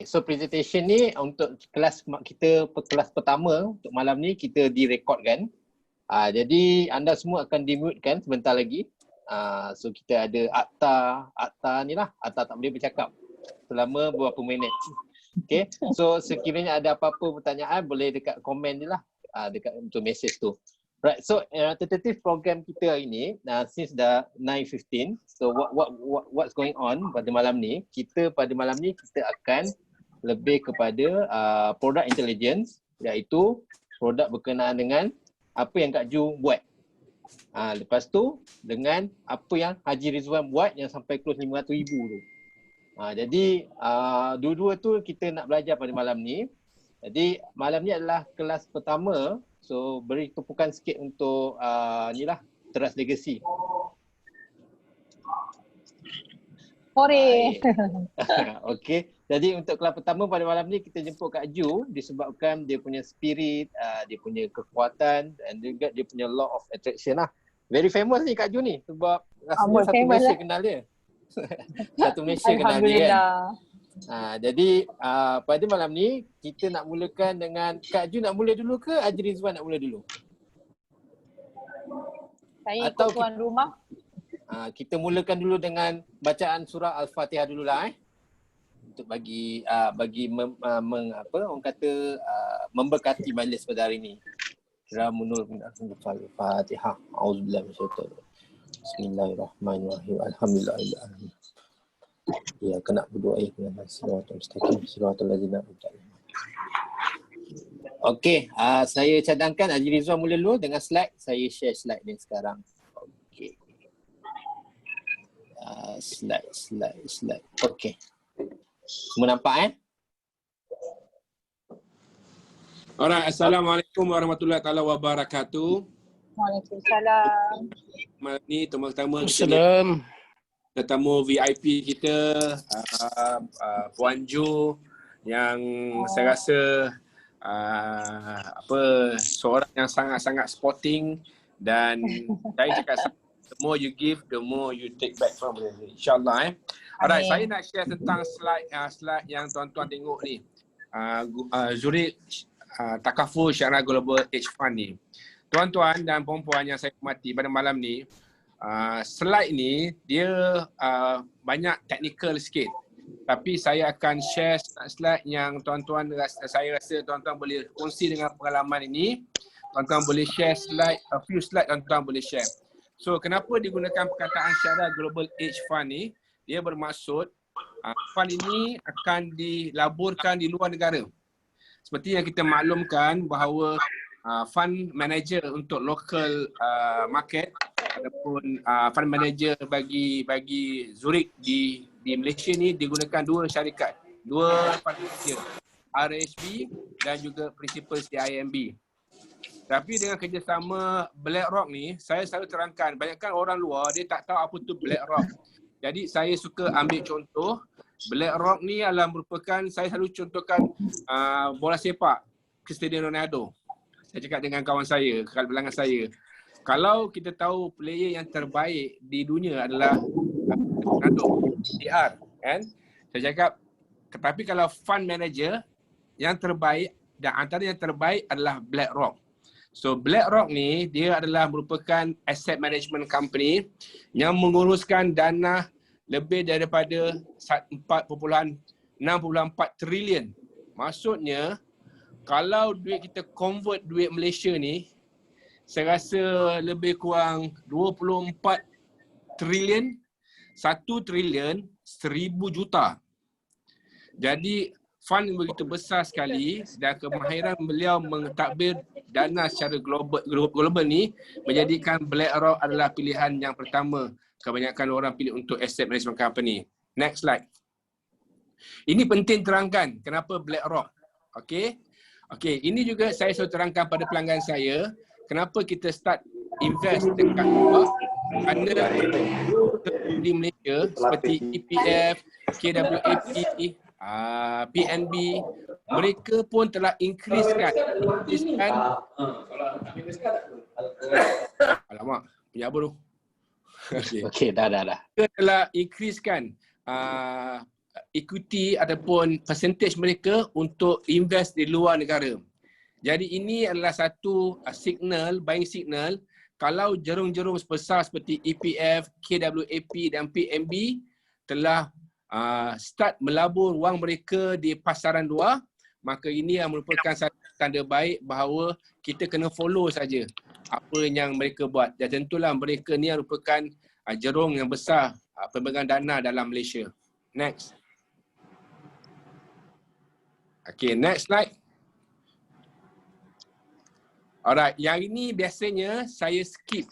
So presentation ni untuk kelas kita, kelas pertama untuk malam ni kita direkodkan. Jadi anda semua akan di-mute-kan sebentar lagi. So kita ada akta ni lah, akta tak boleh bercakap selama beberapa minit. Okay, so sekiranya ada apa-apa pertanyaan boleh dekat komen je lah, dekat untuk message tu. Right, so tentative program kita hari ni, since dah 9:15, so what's going on pada malam ni, pada malam ni kita akan lebih kepada product intelligence, iaitu produk berkenaan dengan apa yang Kak Ju buat. Lepas tu dengan apa yang Haji Rizwan buat yang sampai close 500,000 tu. Jadi dua-dua tu kita nak belajar pada malam ni. Jadi malam ni adalah kelas pertama. So beri tumpukan sikit untuk ni lah, Teras Legacy. Sore. Okey. Jadi untuk kelas pertama pada malam ni kita jemput Kak Ju disebabkan dia punya spirit, dia punya kekuatan dan juga dia punya law of attraction lah. Very famous ni Kak Ju ni sebab rasanya satu Malaysia kenal dia. Satu Malaysia kenal dia kan. Jadi pada malam ni kita nak mulakan dengan Kak Ju nak mula dulu ke Haji Rizwan nak mula dulu? Saya ikut tuan rumah. Kita mulakan dulu dengan bacaan surah Al-Fatihah dululah untuk bagi orang kata memberkati majlis pada hari ini. Ramunul bin Al-Fatihah. Auzubillahi minasyaitonir rajim. Bismillahirrahmanirrahim. Alhamdulillahirabbil ya kena berdoa dengan siratal mustaqim siratal ladzina an'amta alaihim. Okey, saya cadangkan Haji Rizwan mula dulu dengan slide. Saya share slide ni sekarang. Okey. Slide. Okey. Semua nampak Alright, Assalamualaikum warahmatullahi taala wabarakatuh. Waalaikumsalam. Malam ni pertama Assalamualaikum. tetamu VIP kita Puan Ju yang saya rasa seorang yang sangat-sangat sporting dan saya cakap the more you give the more you take back from it, insyaallah. Alright, saya nak share tentang slide yang tuan-tuan tengok ni. Zurich Takaful Syariah Global Hedge Fund ni. Tuan-tuan dan puan-puan yang saya hormati pada malam ni, slide ni dia banyak technical sikit. Tapi saya akan share slide yang tuan-tuan saya rasa tuan-tuan boleh kongsi dengan pengalaman ini. Tuan-tuan boleh share slide, a few slide tuan-tuan boleh share. So kenapa digunakan perkataan Syariah Global Hedge Fund ni? Dia bermaksud fund ini akan dilaburkan di luar negara. Seperti yang kita maklumkan bahawa fund manager untuk local market ataupun fund manager bagi Zurich di Malaysia ni digunakan dua syarikat, dua fund manager, RHB dan juga Principal CIMB. Tapi dengan kerjasama BlackRock ni, saya selalu terangkan, banyakkan orang luar dia tak tahu apa tu BlackRock. Jadi saya suka ambil contoh, BlackRock ni adalah merupakan, saya selalu contohkan bola sepak, Cristiano Ronaldo. Saya cakap dengan kawan saya, kawan belakang saya, kalau kita tahu player yang terbaik di dunia adalah Ronaldo, DR, kan? Saya cakap, tetapi kalau fund manager yang terbaik dan antara yang terbaik adalah BlackRock. So BlackRock ni dia adalah merupakan asset management company yang menguruskan dana lebih daripada 4.64 trilion. Maksudnya kalau duit kita convert duit Malaysia ni, saya rasa lebih kurang 24 trilion, 1 trilion 1,000 juta. Jadi fund begitu besar sekali dan kemahiran beliau mentadbir dana secara global ni menjadikan BlackRock adalah pilihan yang pertama kebanyakan orang pilih untuk asset management company. Next slide. Ini penting terangkan kenapa BlackRock. Okey. Ini juga saya selalu terangkan pada pelanggan saya kenapa kita start invest dekat luar. Kerana di Malaysia seperti EPF, KWAP, PNB, mereka pun telah increasekan. Alamak, punya apa tu? Okey, dah. Mereka telah increasekan equity ataupun percentage mereka untuk invest di luar negara. Jadi ini adalah satu signal, buying signal, kalau jerung-jerung besar seperti EPF, KWAP dan PNB telah start melabur wang mereka di pasaran luar, maka ini yang merupakan satu tanda baik bahawa kita kena follow saja apa yang mereka buat. Dan tentulah mereka ni merupakan jerung yang besar pemegang dana dalam Malaysia. Next. Okay, next slide. Alright, yang ini biasanya saya skip.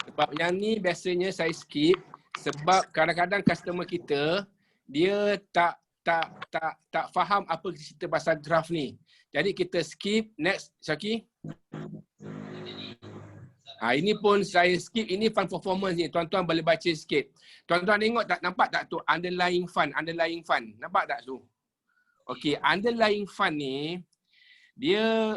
Sebab yang ni biasanya saya skip sebab kadang-kadang customer kita dia tak faham apa cerita pasal draft ni. Jadi kita skip. Next, Syaki. Ini pun saya skip. Ini fund performance ni. Tuan-tuan boleh baca sikit. Tuan-tuan tengok tak, nampak tak tu underlying fund. Nampak tak tu? Okey, underlying fund ni dia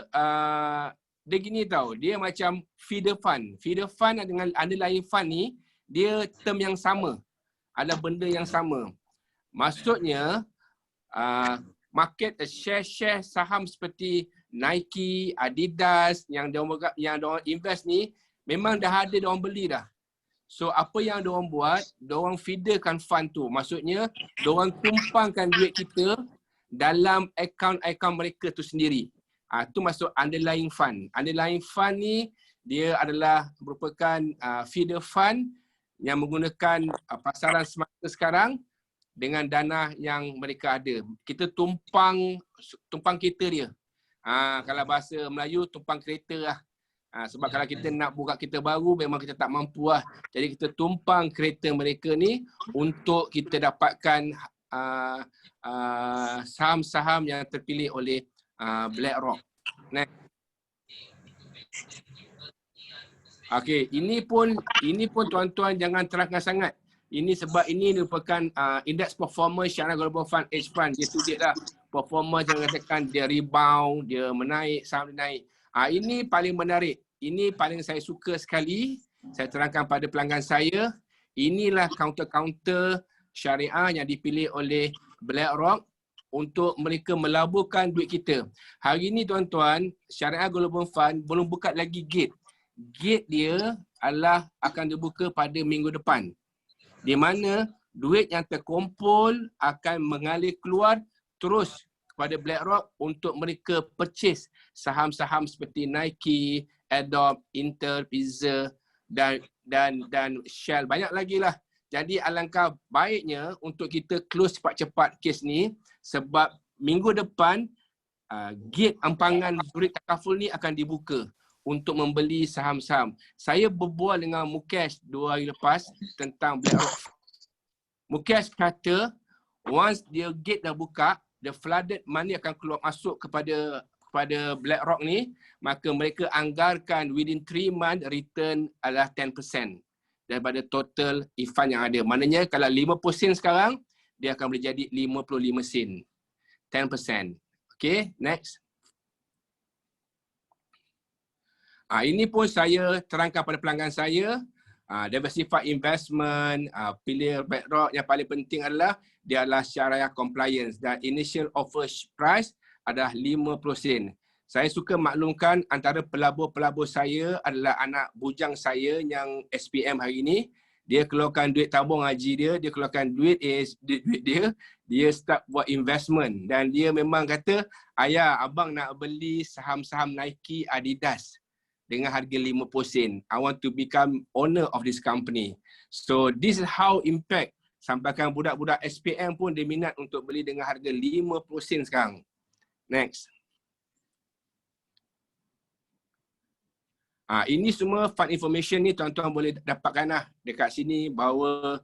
dia gini tau, dia macam feeder fund. Feeder fund dengan underlying fund ni, dia term yang sama. Ada benda yang sama. Maksudnya, market share saham seperti Nike, Adidas yang diorang invest ni, memang dah ada diorang beli dah. So apa yang diorang buat, diorang feederkan fund tu. Maksudnya, diorang tumpangkan duit kita dalam akaun mereka tu sendiri. Itu masuk underlying fund. Underlying fund ni dia adalah merupakan feeder fund yang menggunakan pasaran semasa sekarang dengan dana yang mereka ada. Kita tumpang kereta dia. Kalau bahasa Melayu tumpang kereta lah. Sebab kalau kita nak buka kereta baru memang kita tak mampu lah. Jadi kita tumpang kereta mereka ni untuk kita dapatkan saham-saham yang terpilih oleh BlackRock. Next. Okey, ini pun tuan-tuan jangan terangkan sangat. Ini sebab ini merupakan indeks performance Syariah Global Fund Edge Fund. Dia tulis dah performance yang katakan dia rebound, dia menaik, saham dia naik. Ini paling menarik. Ini paling saya suka sekali. Saya terangkan pada pelanggan saya. Inilah counter-counter syariah yang dipilih oleh BlackRock untuk mereka melaburkan duit kita. Hari ini tuan-tuan, Syariah Global Fund belum buka lagi gate. Gate dia adalah akan dibuka pada minggu depan. Di mana duit yang terkumpul akan mengalir keluar terus kepada BlackRock untuk mereka purchase saham-saham seperti Nike, Adobe, Intel, Pfizer dan Shell. Banyak lagi lah. Jadi alangkah baiknya untuk kita close cepat-cepat kes ni sebab minggu depan gate empangan Zurich Takaful ni akan dibuka untuk membeli saham-saham. Saya berbual dengan Mukesh 2 hari lepas tentang BlackRock. Mukesh kata once dia gate dah buka, the flooded money akan keluar masuk kepada BlackRock ni, maka mereka anggarkan within 3 months return adalah 10% daripada total fund yang ada. Maknanya kalau 50 sen sekarang, dia akan boleh jadi 55 sen. 10%. Okay, next. Ini pun saya terangkan pada pelanggan saya. Diversified investment, pilih BlackRock yang paling penting adalah dia adalah syariah compliance dan initial offer price adalah 50 sen. Saya suka maklumkan antara pelabur-pelabur saya adalah anak bujang saya yang SPM hari ini. Dia keluarkan duit tabung haji dia keluarkan duit dia start buat investment. Dan dia memang kata, ayah, abang nak beli saham-saham Nike, Adidas dengan harga 50 sen. I want to become owner of this company. So this is how impact. Sampaikan budak-budak SPM pun dia minat untuk beli dengan harga 50 sen sekarang. Next. Ini semua fund information ni tuan-tuan boleh dapatkan lah dekat sini bahawa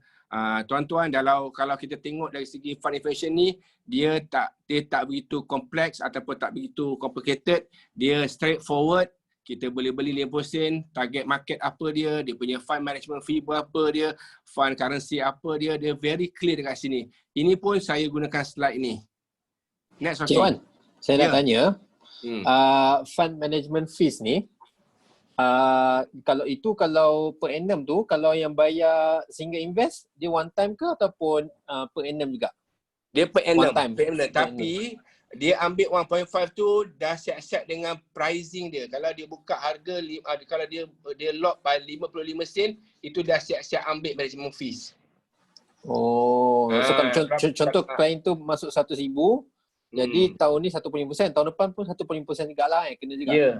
tuan-tuan kalau kita tengok dari segi fund information ni dia tak begitu kompleks ataupun tak begitu complicated, dia straightforward. Kita boleh beli 50 sen, target market apa dia punya fund management fee berapa dia, fund currency apa dia very clear dekat sini. Ini pun saya gunakan slide ni. Next, Cik Wan, saya nak tanya, fund management fees ni, kalau per annum tu, kalau yang bayar single invest, dia one time ke ataupun per annum juga? Dia per annum. One time. Per annum. Tapi dia ambil 1.5 tu dah siap-siap dengan pricing dia. Kalau dia buka harga, kalau dia lock by 55 sen, itu dah siap-siap ambil management fees. Oh, so kan contoh klien tu masuk 100,000, jadi tahun ni 1.5%, tahun depan pun 1.5% juga lah kena juga. Ya.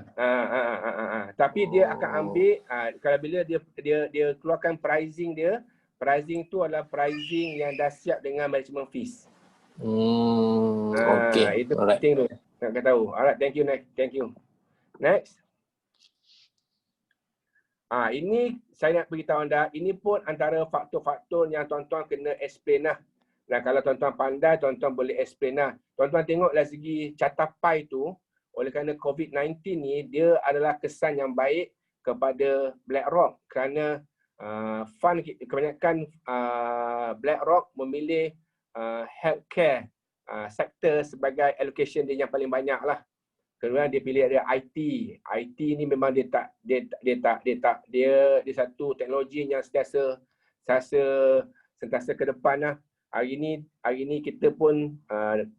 Tapi dia akan ambil kalau bila dia keluarkan pricing dia, pricing tu adalah pricing yang dah siap dengan management fees. Okay. Itu penting tu nak kena tahu. Alright, thank you. Next. Ini saya nak beritahu anda, ini pun antara faktor-faktor yang tuan-tuan kena explain lah. Nah, kalau tuan-tuan pandai, tuan-tuan boleh explain lah. Tuan-tuan tengok dari segi catapai tu, oleh kerana COVID-19 ni, dia adalah kesan yang baik kepada BlackRock kerana fund kebanyakan BlackRock memilih healthcare sektor sebagai allocation dia yang paling banyak lah. Kemudian dia pilih ada IT. IT ni memang dia satu teknologi yang sentiasa ke depan lah. Hari ni kita pun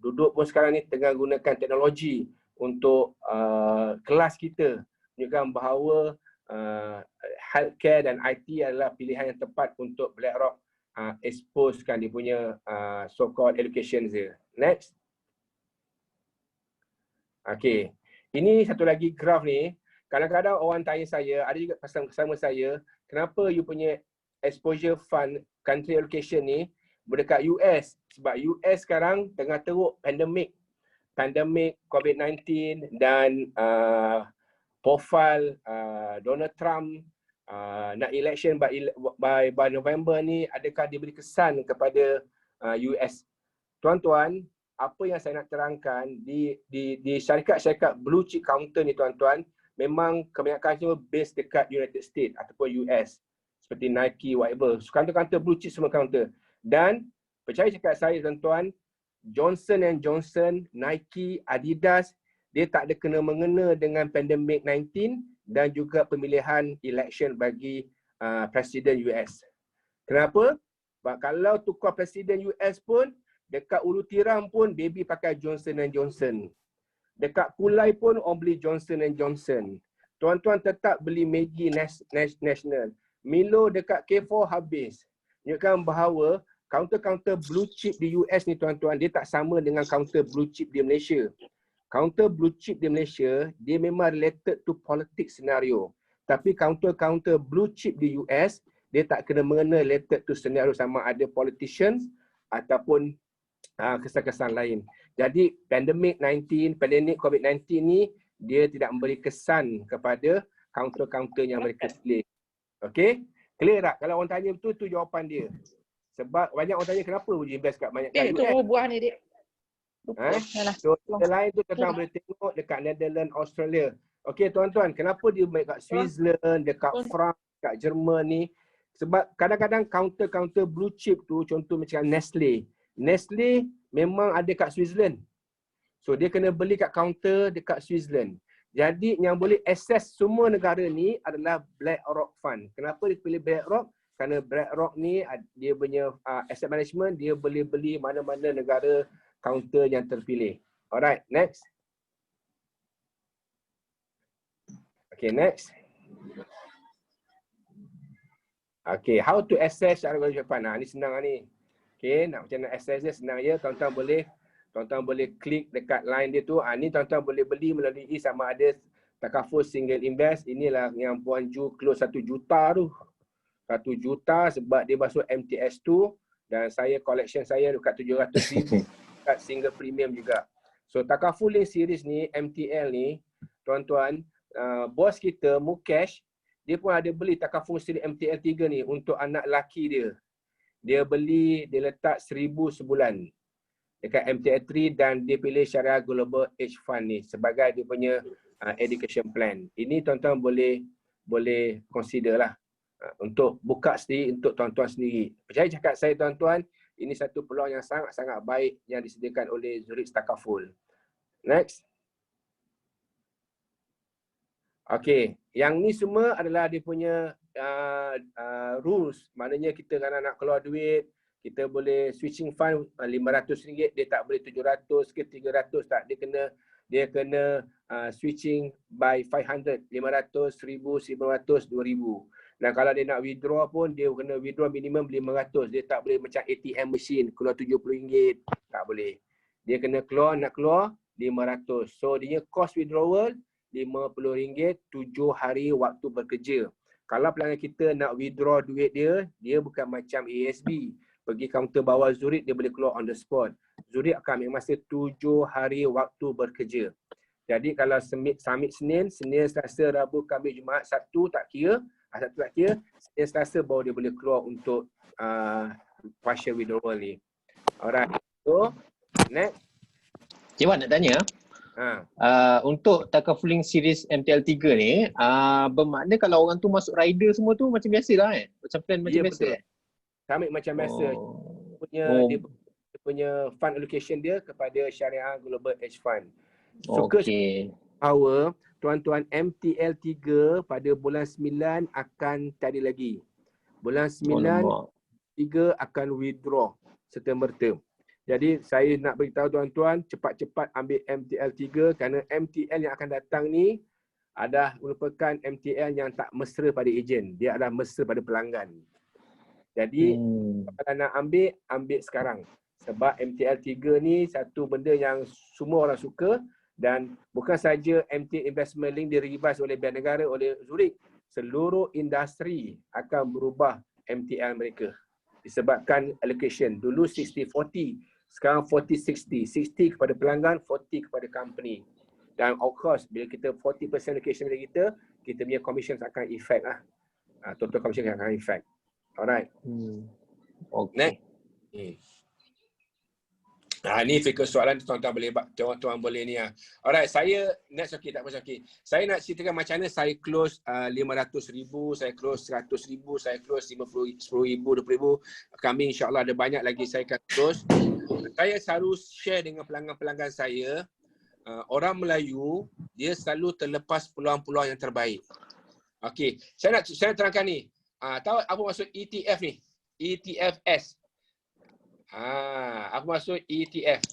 duduk pun sekarang ni tengah gunakan teknologi untuk kelas kita. Menunjukkan bahawa healthcare dan IT adalah pilihan yang tepat untuk BlackRock exposekan dia punya so-called education dia. Next. Okey. Ini satu lagi graf ni. Kadang-kadang orang tanya saya, ada juga pasang sama saya, kenapa you punya exposure fund country allocation ni berdekat US? Sebab US sekarang tengah teruk pandemik COVID-19 dan profile Donald Trump nak election by November ni, adakah dia beri kesan kepada US? Tuan-tuan, apa yang saya nak terangkan di syarikat-syarikat blue chip counter ni tuan-tuan, memang kebanyakan semua base dekat United States ataupun US. Seperti Nike, whatever. So, counter-counter blue chip semua counter. Dan percaya cakap saya tuan-tuan, Johnson & Johnson, Nike, Adidas, dia tak ada kena-mengena dengan pandemik 19 dan juga pemilihan election bagi Presiden US. Kenapa? Sebab kalau tukar Presiden US pun, dekat ulu tiram pun baby pakai Johnson & Johnson. Dekat kulai pun orang beli Johnson & Johnson. Tuan-tuan tetap beli Maggi National. Milo dekat K4 habis. Menunjukkan bahawa counter-counter blue chip di US ni tuan-tuan, dia tak sama dengan counter blue chip di Malaysia. Counter blue chip di Malaysia, dia memang related to politics scenario. Tapi counter-counter blue chip di US, dia tak kena mengena related to scenario sama ada politicians ataupun kesan-kesan lain. Jadi pandemik COVID-19 ni dia tidak memberi kesan kepada counter-counter yang mereka pilih. Okey? Clear tak? Kalau orang tanya betul, tu jawapan dia. Sebab banyak orang tanya kenapa boleh invest kat banyak kat US. Itu buah ni dia. So, lain tu kita boleh tengok dekat Netherlands, Australia. Okey tuan-tuan, kenapa dia baik kat Switzerland, dekat France, dekat Jerman ni? Sebab kadang-kadang counter-counter blue chip tu, contoh macam Nestle memang ada kat Switzerland. So dia kena beli kat counter dekat Switzerland. Jadi yang boleh akses semua negara ni adalah BlackRock Fund. Kenapa dia pilih BlackRock? Kerana BlackRock ni dia punya asset management, dia boleh beli mana-mana negara counter yang terpilih. Alright, next. Okay, next. Okay, how to access syarikat Japan. Ni senang ni. Okay, nak macam nak access dia senang je. Tuan-tuan boleh klik dekat line dia tu. Ni tuan-tuan boleh beli melalui sama ada Takaful Single Invest. Inilah yang Puan Ju close 1 juta tu. 1 juta sebab dia masuk MTS tu. Dan saya collection saya dekat 700,000 dekat single premium juga. So Takaful Link series ni, MTL ni, tuan-tuan, bos kita Mukesh, dia pun ada beli Takaful series MTL 3 ni untuk anak laki dia. Dia beli, dia letak 1,000 sebulan dekat MTL 3 dan dia pilih Syariah Global Age Fund ni sebagai dia punya education plan. Ini tuan-tuan boleh consider lah untuk buka sendiri untuk tuan-tuan sendiri. Percaya cakap saya tuan-tuan, ini satu peluang yang sangat-sangat baik yang disediakan oleh Zurich Takaful. Next. Okey, yang ni semua adalah dia punya rules. Maknanya kita kalau nak keluar duit, Kita boleh switching fund RM500, dia tak boleh 700 ke 300 tak. Dia kena switching by 500, 500, 1000, 1500, 2000. Dan kalau dia nak withdraw pun dia kena withdraw minimum 500. Dia tak boleh macam ATM machine keluar RM70, tak boleh. Dia kena nak keluar 500. So dia cost withdrawal RM50, 7 hari waktu bekerja. Kalau pelanggan kita nak withdraw duit dia bukan macam ASB. Pergi kaunter bawah Zurich, dia boleh keluar on the spot. Zurich akan ambil masa 7 hari waktu bekerja. Jadi kalau submit Senin, Selasa, Rabu, Khamis, Jumaat, Sabtu tak kira. Sabtu tak kira, Senin, Selasa baru dia boleh keluar untuk partial withdrawal ni. Alright. So, next. Cik Wan nak tanya. Untuk Takaful series MTL3 ni, bermakna kalau orang tu masuk rider semua tu macam biasa lah Macam plan macam biasa Kami macam biasa. Dia punya fund allocation dia kepada Syariah Global Hedge Fund. Suka power, tuan-tuan, MTL3 pada bulan 9 akan tak ada lagi. Bulan 9, 3 akan withdraw serta-merta. Jadi saya nak beritahu tuan-tuan, cepat-cepat ambil MTL3 kerana MTL yang akan datang ni adalah merupakan MTL yang tak mesra pada ejen. Dia adalah mesra pada pelanggan. Jadi kalau nak ambil sekarang. Sebab MTL3 ni satu benda yang semua orang suka dan bukan saja MTL Investment Link direvise oleh Bank Negara, oleh Zurich. Seluruh industri akan berubah MTL mereka. Disebabkan allocation. Dulu 60-40, sekarang 40-60. 60 kepada pelanggan, 40 kepada company. Dan of course, bila kita 40% allocation dari kita punya commission akan effect lah. Total commission akan effect. Alright. Okay. Ni fikir soalan tuan-tuan boleh ni. Alright, saya next tak apa okey. Saya nak ceritakan macam mana saya close 500,000, saya close 100,000, saya close 50,000, 10,000, 20,000. Kami insya-Allah ada banyak lagi saya akan close. Saya selalu share dengan pelanggan-pelanggan saya, orang Melayu dia selalu terlepas peluang-peluang yang terbaik. Okey, saya nak terangkan ni. Tahu apa maksud ETF ni? ETFS. Apa maksud ETF?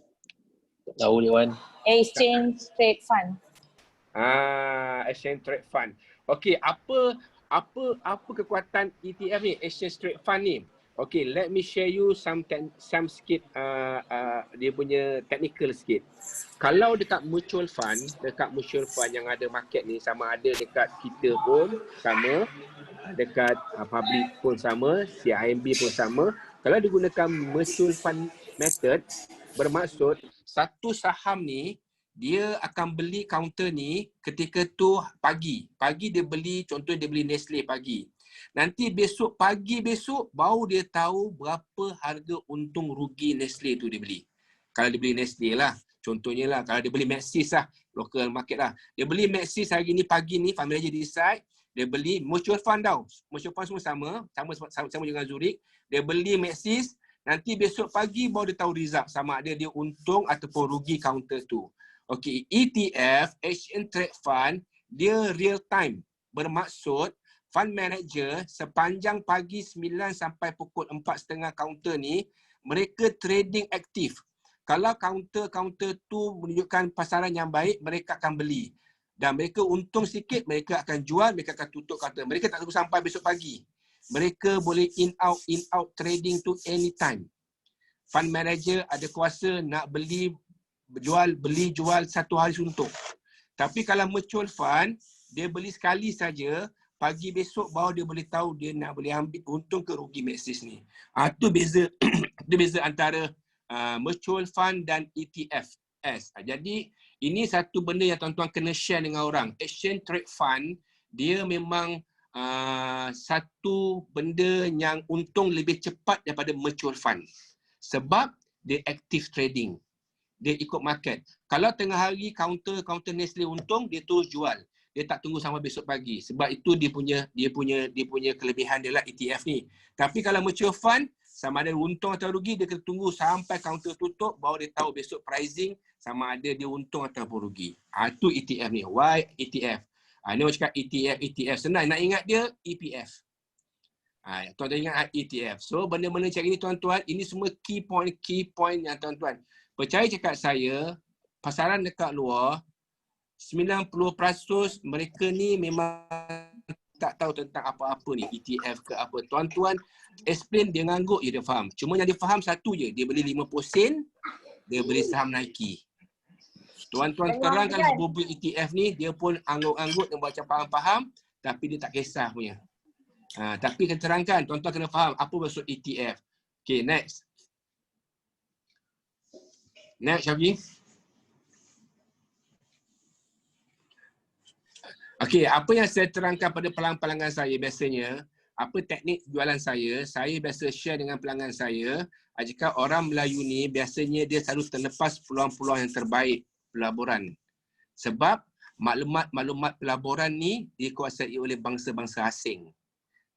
Tahu ni Wan. Exchange Trade Fund. Exchange Trade Fund. Okey, apa kekuatan ETF ni? Exchange Trade Fund ni. Okey, let me share you some sikit dia punya technical sikit. Kalau dekat mutual fund yang ada market ni, sama ada dekat kita pun sama, dekat public pun sama, CIMB pun sama. Kalau digunakan mutual fund method, bermaksud satu saham ni dia akan beli counter ni ketika tu pagi. Pagi dia beli, contoh dia beli Nestle pagi. Nanti pagi besok baru dia tahu berapa harga untung rugi Nestle tu dia beli. Kalau dia beli Nestle lah, contohnya lah. Kalau dia beli Maxis lah, local market lah. Dia beli Maxis hari ni pagi ni, Fund Manager decide, dia beli mutual fund tau. Mutual fund semua sama dengan Zurich. Dia beli Maxis, nanti besok pagi baru dia tahu result sama ada dia untung ataupun rugi counter tu. Okey, ETF, Exchange Trade Fund, dia real time. Bermaksud, fund manager sepanjang pagi 9 sampai pukul 4.30 counter ni, mereka trading aktif. Kalau counter tu menunjukkan pasaran yang baik, mereka akan beli. Dan mereka untung sikit, mereka akan jual, mereka akan tutup counter. Mereka tak tunggu sampai besok pagi. Mereka boleh in out trading tu anytime. Fund manager ada kuasa nak beli jual satu hari suntuk. Tapi kalau mutual fund, dia beli sekali saja, pagi besok baru dia boleh tahu dia nak boleh ambil untung ke rugi Maxis ni. Tu beza beza antara mutual fund dan ETF. Jadi ini satu benda yang tuan-tuan kena share dengan orang. Exchange Trade Fund dia memang satu benda yang untung lebih cepat daripada mutual fund. Sebab dia active trading. Dia ikut market. Kalau tengah hari counter Nestle untung, dia terus jual. Dia tak tunggu sampai besok pagi. Sebab itu dia punya kelebihan dia lah ETF ni. Tapi kalau mutual fund, sama ada untung atau rugi, dia kena tunggu sampai counter tutup, baru dia tahu besok pricing sama ada dia untung ataupun rugi. Itu ETF ni. Why ETF? Ni orang cakap ETF. Senang nak ingat dia, EPF. Tuan-tuan ingat ETF. So benda-benda macam ini tuan-tuan, ini semua key point yang tuan-tuan. Percaya cakap saya, pasaran dekat luar 90% mereka ni memang tak tahu tentang apa-apa ni, ETF ke apa. Tuan-tuan explain dia ngangguk je dia faham. Cuma yang dia faham satu je, dia beli 50 sen, dia beli saham Nike. Tuan-tuan terangkan bubuk ETF ni, dia pun anggut-anggut dan macam faham-faham, tapi dia tak kisah punya. Tapi kena terangkan, tuan-tuan kena faham apa maksud ETF. Okay, next. Next, Syafiq. Okay, apa yang saya terangkan pada pelanggan saya biasanya, apa teknik jualan saya biasa share dengan pelanggan saya, jika orang Melayu ni biasanya dia selalu terlepas peluang-peluang yang terbaik pelaburan. Sebab maklumat pelaburan ni dikuasai oleh bangsa-bangsa asing.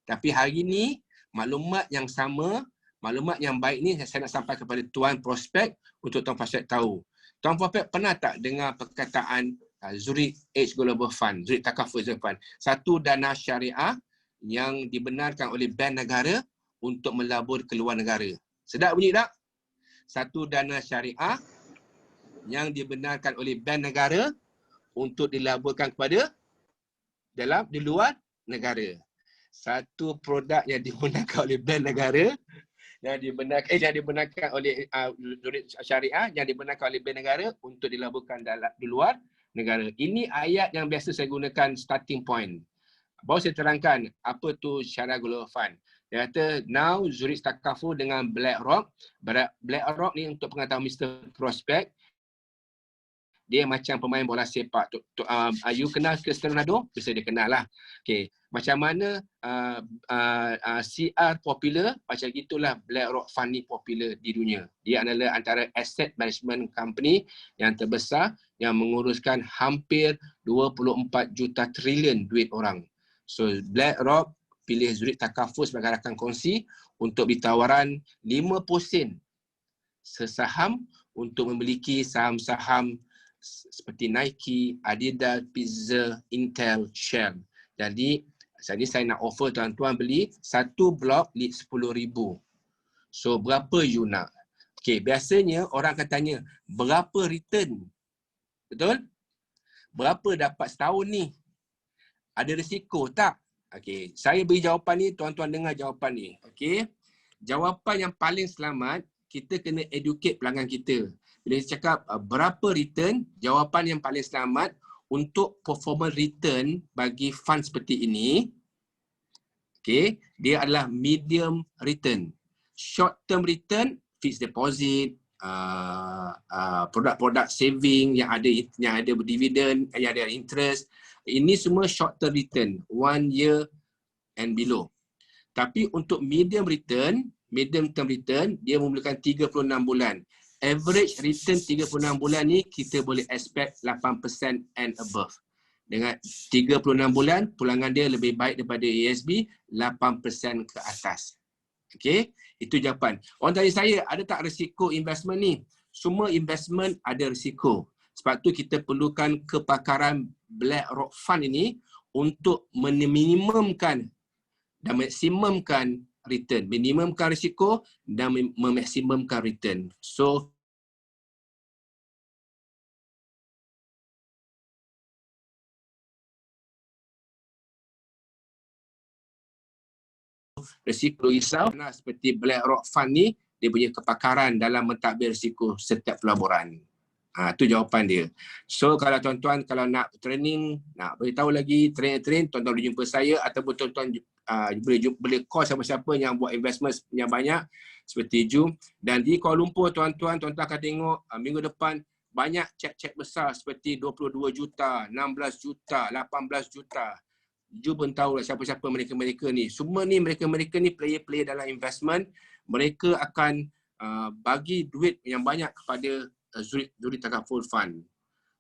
Tapi hari ni, maklumat yang sama, maklumat yang baik ni saya nak sampai kepada tuan prospek untuk tuan prospek tahu. Tuan prospek pernah tak dengar perkataan Zurich Edge Global Fund, Zurich Takaful Fund? Satu dana syariah yang dibenarkan oleh bank negara untuk melabur ke luar negara. Sedap bunyi tak? Satu dana syariah yang dibenarkan oleh bank negara untuk dilaburkan kepada di luar negara. Satu produk yang dibenarkan oleh bank negara, yang dibenarkan oleh syariah, yang dibenarkan oleh bank negara untuk dilaburkan di luar negara. Ini ayat yang biasa saya gunakan starting point. Baru saya terangkan apa tu syariah global fund. Dia kata now Zurich Takaful dengan BlackRock. BlackRock ni untuk pengetahuan Mr. Prospect, dia macam pemain bola sepak. You kenal Cristiano Ronaldo? Bisa dia kenal lah. Okay. Macam mana CR popular, macam gitulah BlackRock Fund ni popular di dunia. Dia adalah antara asset management company yang terbesar yang menguruskan hampir 24 juta trilion duit orang. So BlackRock pilih Zurich Takaful sebagai rakan kongsi untuk ditawaran 50 sen sesaham untuk memiliki saham-saham seperti Nike, Adidas, Pizza, Intel, Shell. Jadi saya nak offer tuan-tuan beli satu blok lead 10,000. So berapa you nak? Okay, biasanya orang akan tanya berapa return? Betul? Berapa dapat setahun ni? Ada risiko tak? Okay, saya beri jawapan ni, tuan-tuan dengar jawapan ni. Okay, jawapan yang paling selamat, kita kena educate pelanggan kita. Bila saya cakap berapa return, jawapan yang paling selamat untuk performance return bagi fund seperti ini, okay, dia adalah medium return. Short term return, fixed deposit, produk-produk saving yang ada dividen, yang ada interest. Ini semua short term return, 1 year and below. Tapi untuk medium term return, dia memerlukan 36 bulan. Average return 36 bulan ni kita boleh expect 8% and above. Dengan 36 bulan, pulangan dia lebih baik daripada ASB, 8% ke atas. Okay, itu jawapan. Orang tanya saya, ada tak risiko investment ni? Semua investment ada risiko. Sebab tu kita perlukan kepakaran BlackRock Fund ini untuk meminimumkan dan maksimumkan return. Minimumkan risiko dan memaksimumkan return. So, risiko risau seperti BlackRock Fund ni, dia punya kepakaran dalam mentadbir risiko setiap pelaburan. Itu jawapan dia. So kalau tuan-tuan kalau nak training, nak beritahu lagi train, tuan-tuan boleh jumpa saya ataupun tuan-tuan boleh call siapa-siapa yang buat investment yang banyak seperti Jum. Dan di Kuala Lumpur tuan-tuan akan tengok minggu depan banyak cek-cek besar seperti 22 juta, 16 juta, 18 juta. Jum pun tahu siapa-siapa mereka-mereka ni. Semua ni mereka-mereka ni player-player dalam investment. Mereka akan bagi duit yang banyak kepada Zurich Takaful Fund.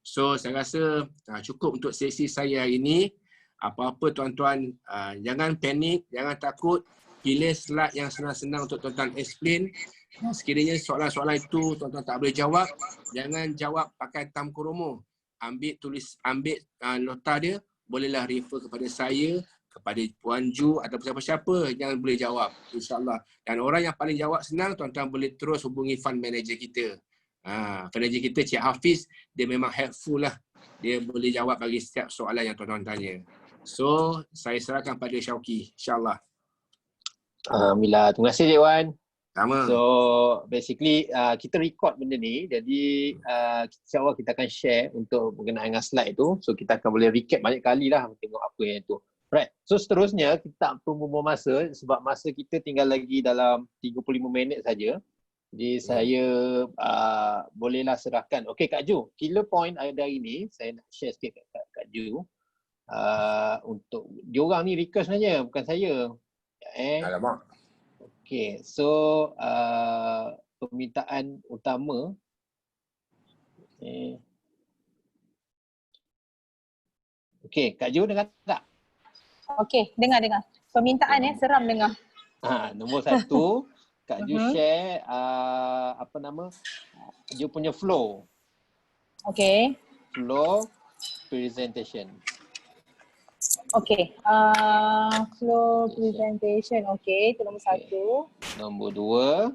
So saya rasa cukup untuk sesi saya hari ini. Apa-apa tuan-tuan jangan panik, jangan takut. Pilih slide yang senang-senang untuk tuan-tuan explain. Sekiranya soalan-soalan itu tuan-tuan tak boleh jawab, jangan jawab pakai tam kromo. Ambil nota dia, bolehlah refer kepada saya kepada Puan Ju atau siapa-siapa yang boleh jawab, insyaAllah. Dan orang yang paling jawab senang, tuan-tuan boleh terus hubungi fund manager kita. Fund manager kita, Cik Hafiz, dia memang helpful lah. Dia boleh jawab bagi setiap soalan yang tuan-tuan tanya. So, saya serahkan pada Syauqi, insyaAllah. Alhamdulillah. Terima kasih Cik Wan. Sama. So basically kita record benda ni, jadi insyaAllah kita akan share untuk berkenaan dengan slide tu. So kita akan boleh recap banyak kali lah tengok apa yang tu. Right, so seterusnya kita tak perlu membuang masa sebab masa kita tinggal lagi dalam 35 minit saja. Jadi saya bolehlah serahkan. Okay Kak Ju, killer point hari ni saya nak share sikit kat Kak Ju. Untuk diorang ni request sebenarnya, bukan saya. Alamak. Okay, so permintaan utama. Okay, Kak Ju dengar tak? Okay, dengar. Permintaan seram dengar. Nombor 1, Kak Ju share dia punya flow. Okay. Flow presentation. Okay, flow presentation. Okay, itu nombor 1. Nombor 2,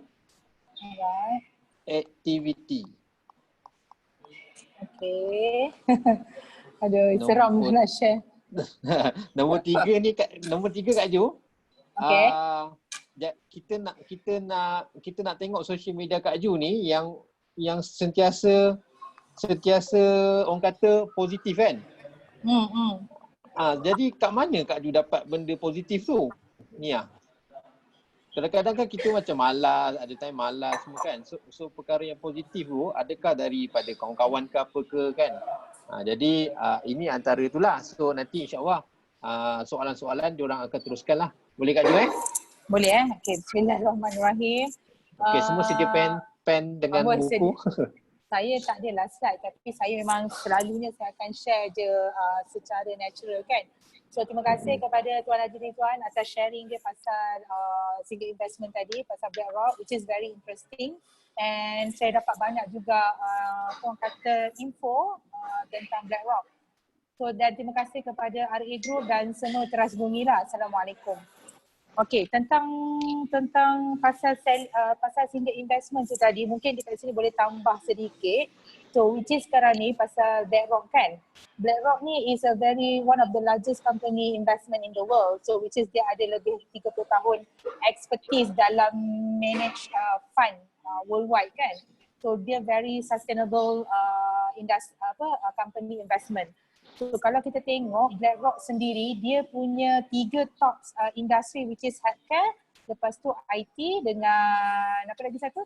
Alright. activity. Okay. Aduh, seram nak share. Nombor 3 ni nombor 3 Kak Ju. Okay. Kita nak tengok social media Kak Ju ni yang sentiasa orang kata positif kan. Jadi kat mana Kak Ju dapat benda positif tu? Ni kadang-kadang kan kita macam malas, ada time malas semua kan. So perkara yang positif tu adakah daripada kawan-kawan ke apa ke kan? Jadi ini antara itulah. So nanti insya-Allah soalan-soalan diorang akan teruskan lah. Boleh Kak Ju Boleh Okay, bismillahirrahmanirrahim. Okay, semua sedia pen dengan buku. Saya tak adalah slide, tapi saya memang selalunya saya akan share je secara natural kan. So terima kasih kepada Tuan Haji Ridwan atas sharing dia pasal single investment tadi, pasal BlackRock, which is very interesting. And saya dapat banyak juga orang kata info tentang BlackRock. So dan terima kasih kepada RA Group dan semua teras bumi lah. Assalamualaikum. Okay, tentang pasal single investment tu tadi, mungkin dekat sini boleh tambah sedikit. So which is sekarang ni pasal BlackRock kan. BlackRock ni is one of the largest company investment in the world. So which is dia ada lebih 30 tahun expertise dalam manage fund worldwide kan. So dia very sustainable company investment. So kalau kita tengok BlackRock sendiri, dia punya 3 top industri which is healthcare, lepas tu IT dengan apa lagi satu?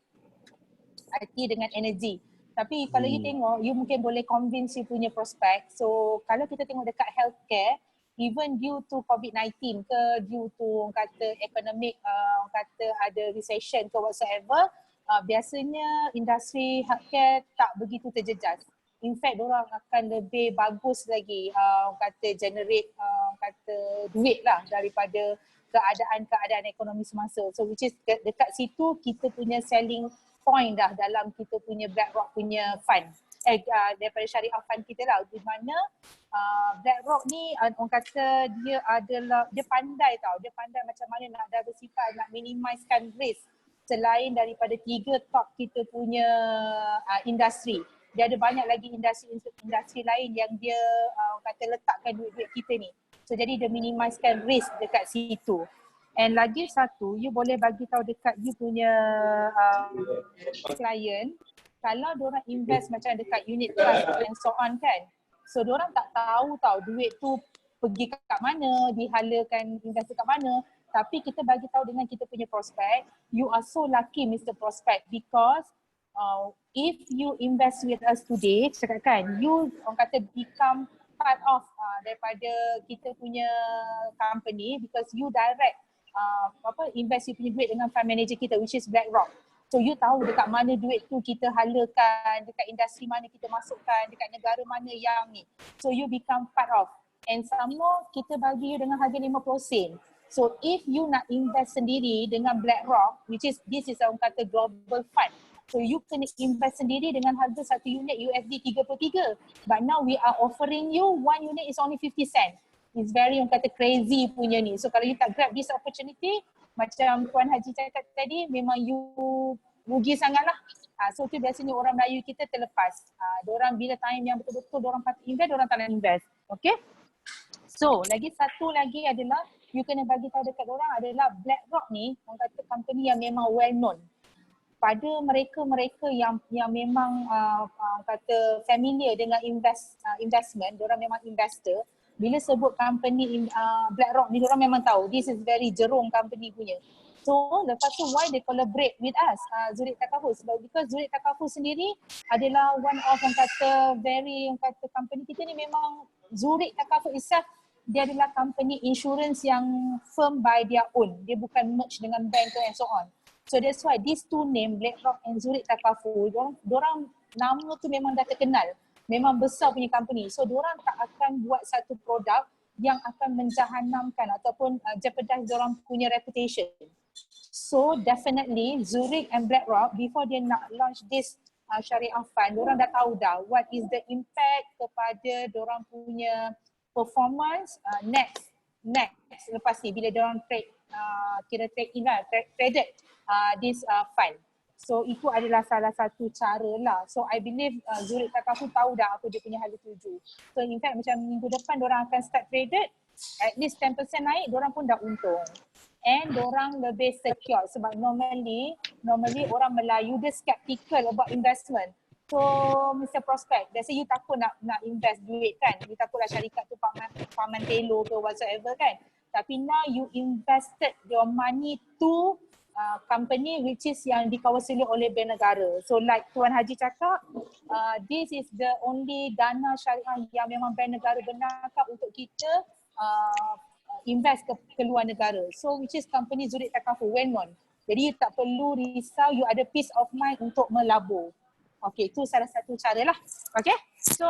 IT dengan energy. Tapi kalau you tengok, you mungkin boleh convince you punya prospek. So kalau kita tengok dekat healthcare, even due to COVID-19 ke, due to orang kata economic, orang kata ada recession ke whatsoever, biasanya industri healthcare tak begitu terjejas. In fact, diorang akan lebih bagus lagi orang kata generate orang kata duit lah daripada keadaan ekonomi semasa. So which is dekat situ kita punya selling point dah dalam kita punya BlackRock punya fund. Daripada syariah fund kita lah, di mana BlackRock ni orang kata dia pandai tau, dia pandai macam mana nak diversify, nak minimizekan risk selain daripada 3 top kita punya industri. Dia ada banyak lagi industri lain yang dia kata letakkan duit-duit kita ni. So jadi dia minimizekan risk dekat situ. And lagi satu, you boleh bagi tahu dekat you punya client, kalau diorang invest macam dekat unit trust and so on kan. So diorang tak tahu tau duit tu pergi kat mana, dihalakan invest kat mana. Tapi kita bagi tahu dengan kita punya prospect, you are so lucky Mr. Prospect, because if you invest with us today, cakap kan, you orang kata become part of daripada kita punya company because you direct invest you punya duit dengan fund manager kita which is BlackRock. So you tahu dekat mana duit tu kita halakan, dekat industri mana kita masukkan, dekat negara mana yang ni. So you become part of. And some more kita bagi you dengan harga 50 sen. So if you nak invest sendiri dengan BlackRock, which is this is orang kata global fund. So you kena invest sendiri dengan harga satu unit USD 33. But now we are offering you one unit is only 50 cent. is very orang kata crazy punya ni. So kalau you tak grab this opportunity, macam Tuan Haji cakap tadi, memang you rugi sangat lah. So tu biasanya orang Melayu kita terlepas. Diorang bila time yang betul-betul diorang patut invest, diorang tak nak invest. Okay. So lagi satu lagi adalah you kena bagi tahu dekat orang adalah BlackRock ni orang kata company yang memang well known. Pada mereka-mereka yang memang kata familiar dengan investment, diorang memang investor. Bila sebut company BlackRock ni, diorang memang tahu this is very jerung company punya. So lepas tu why they collaborate with us, Zurich Takaful, sebab because Zurich Takaful sendiri adalah one of orang kata company kita ni memang Zurich Takaful itself, dia adalah company insurance yang firm by their own. Dia bukan merge dengan bank and so on. So that's why these two name, BlackRock and Zurich Takaful, dorang nama tu memang dah terkenal. Memang besar punya company. So dorang tak akan buat satu produk yang akan menjahanamkan ataupun jeopardize dorang punya reputation. So definitely Zurich and BlackRock before dia nak launch this syariah fund, dorang dah tahu dah what is the impact kepada dorang punya performance next lepas ni bila diorang traded this fund. So itu adalah salah satu cara lah. So I believe Zurich Takaful tahu dah apa dia punya hala tuju. So in fact macam minggu depan diorang akan start traded, at least 10% naik, diorang pun dah untung. And diorang lebih secure sebab normally orang Melayu dia skeptical about investment. So Mr. Prospect, let's say you takut nak invest duit kan, you takutlah syarikat tu Paman Telo ke whatsoever kan. Tapi now you invested your money to company which is yang dikawasi oleh bank negara. So like Tuan Haji cakap, this is the only dana syariah yang memang bank negara benarkan untuk kita invest ke luar negara. So which is company Zurich Takaful, well known. Jadi you tak perlu risau, you ada peace of mind untuk melabur. Okay, itu salah satu cara lah. Okay, so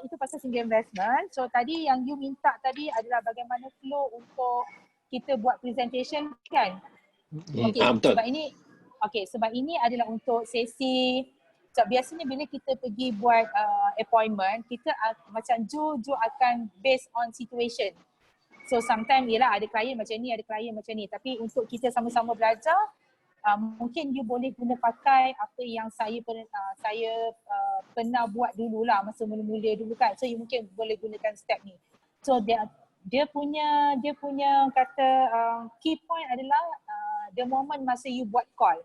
itu pasal single investment. So tadi yang you minta tadi adalah bagaimana flow untuk kita buat presentation kan? Okay, betul. Sebab ini adalah untuk sesi. So, biasanya bila kita pergi buat appointment, kita macam Ju akan based on situation. So sometimes yelah ada klien macam ni, ada klien macam ni. Tapi untuk kita sama-sama belajar, mungkin you boleh guna pakai apa yang saya pernah buat dululah masa mula-mula dulu kan. So you mungkin boleh gunakan step ni. So dia punya kata key point adalah the moment masa you buat call.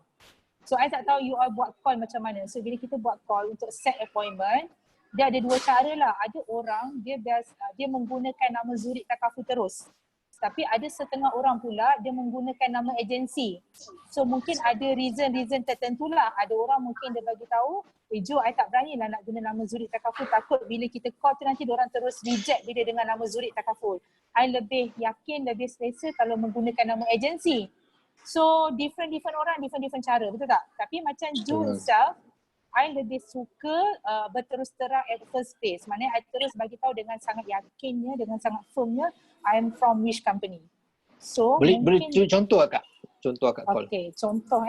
So I tak tahu you all buat call macam mana. So bila kita buat call untuk set appointment, dia ada dua cara lah. Ada orang dia menggunakan nama Zurich Takaful terus. Tapi ada setengah orang pula dia menggunakan nama agensi. So mungkin ada reason tertentu lah. Ada orang mungkin dia bagi tahu, Jo, I tak berani lah nak guna nama Zurich Takaful. Takut bila kita call tu nanti diorang terus reject bila dengan nama Zurich Takaful. I lebih yakin, lebih selesa kalau menggunakan nama agensi. So different orang, different cara, betul tak? Tapi macam Jo itself, I lebih suka berterus terang at the first place. Maknanya I terus bagi tahu dengan sangat yakinnya, dengan sangat firmnya, I am from which company. So boleh contoh Kak? Contoh Kak call. Okay, contoh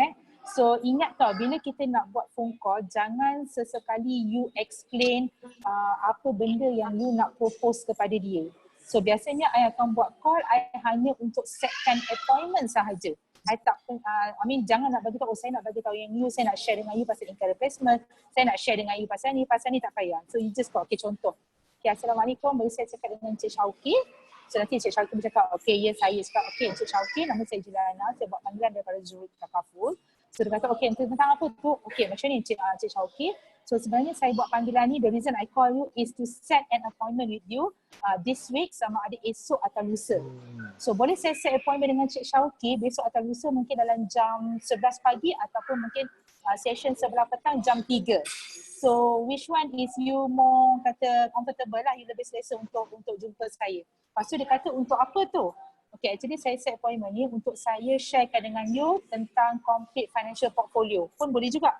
So ingat tau, bila kita nak buat phone call, jangan sesekali you explain apa benda yang you nak propose kepada dia. So biasanya I akan buat call, I hanya untuk setkan appointment sahaja. I tak jangan nak bagi tahu, saya nak bagi tahu yang you, saya nak share dengan you pasal income replacement, saya nak share dengan you pasal ni tak payah. So you just call. Okay, contoh. Okay, Assalamualaikum, baru saya cakap dengan Cik Syauki. So nanti Cik Syauki bercakap, okay, ya saya cakap, okay Cik Syauki, nama saya Julana, saya buat panggilan daripada Zurich Takaful. So dia kata, okay, tentang apa tu? Okay, macam ni Cik Syauki. So sebenarnya saya buat panggilan ni, the reason I call you is to set an appointment with you this week sama ada esok atau lusa. So boleh saya set appointment dengan Cik Syauki besok atau lusa mungkin dalam jam 11 pagi ataupun mungkin session sebelah petang jam 3. So which one is you more kata comfortable lah, you lebih selesa untuk jumpa saya. Lepas tu dia kata untuk apa tu? Okay, actually saya set appointment ni untuk saya sharekan dengan you tentang complete financial portfolio. Pun boleh juga.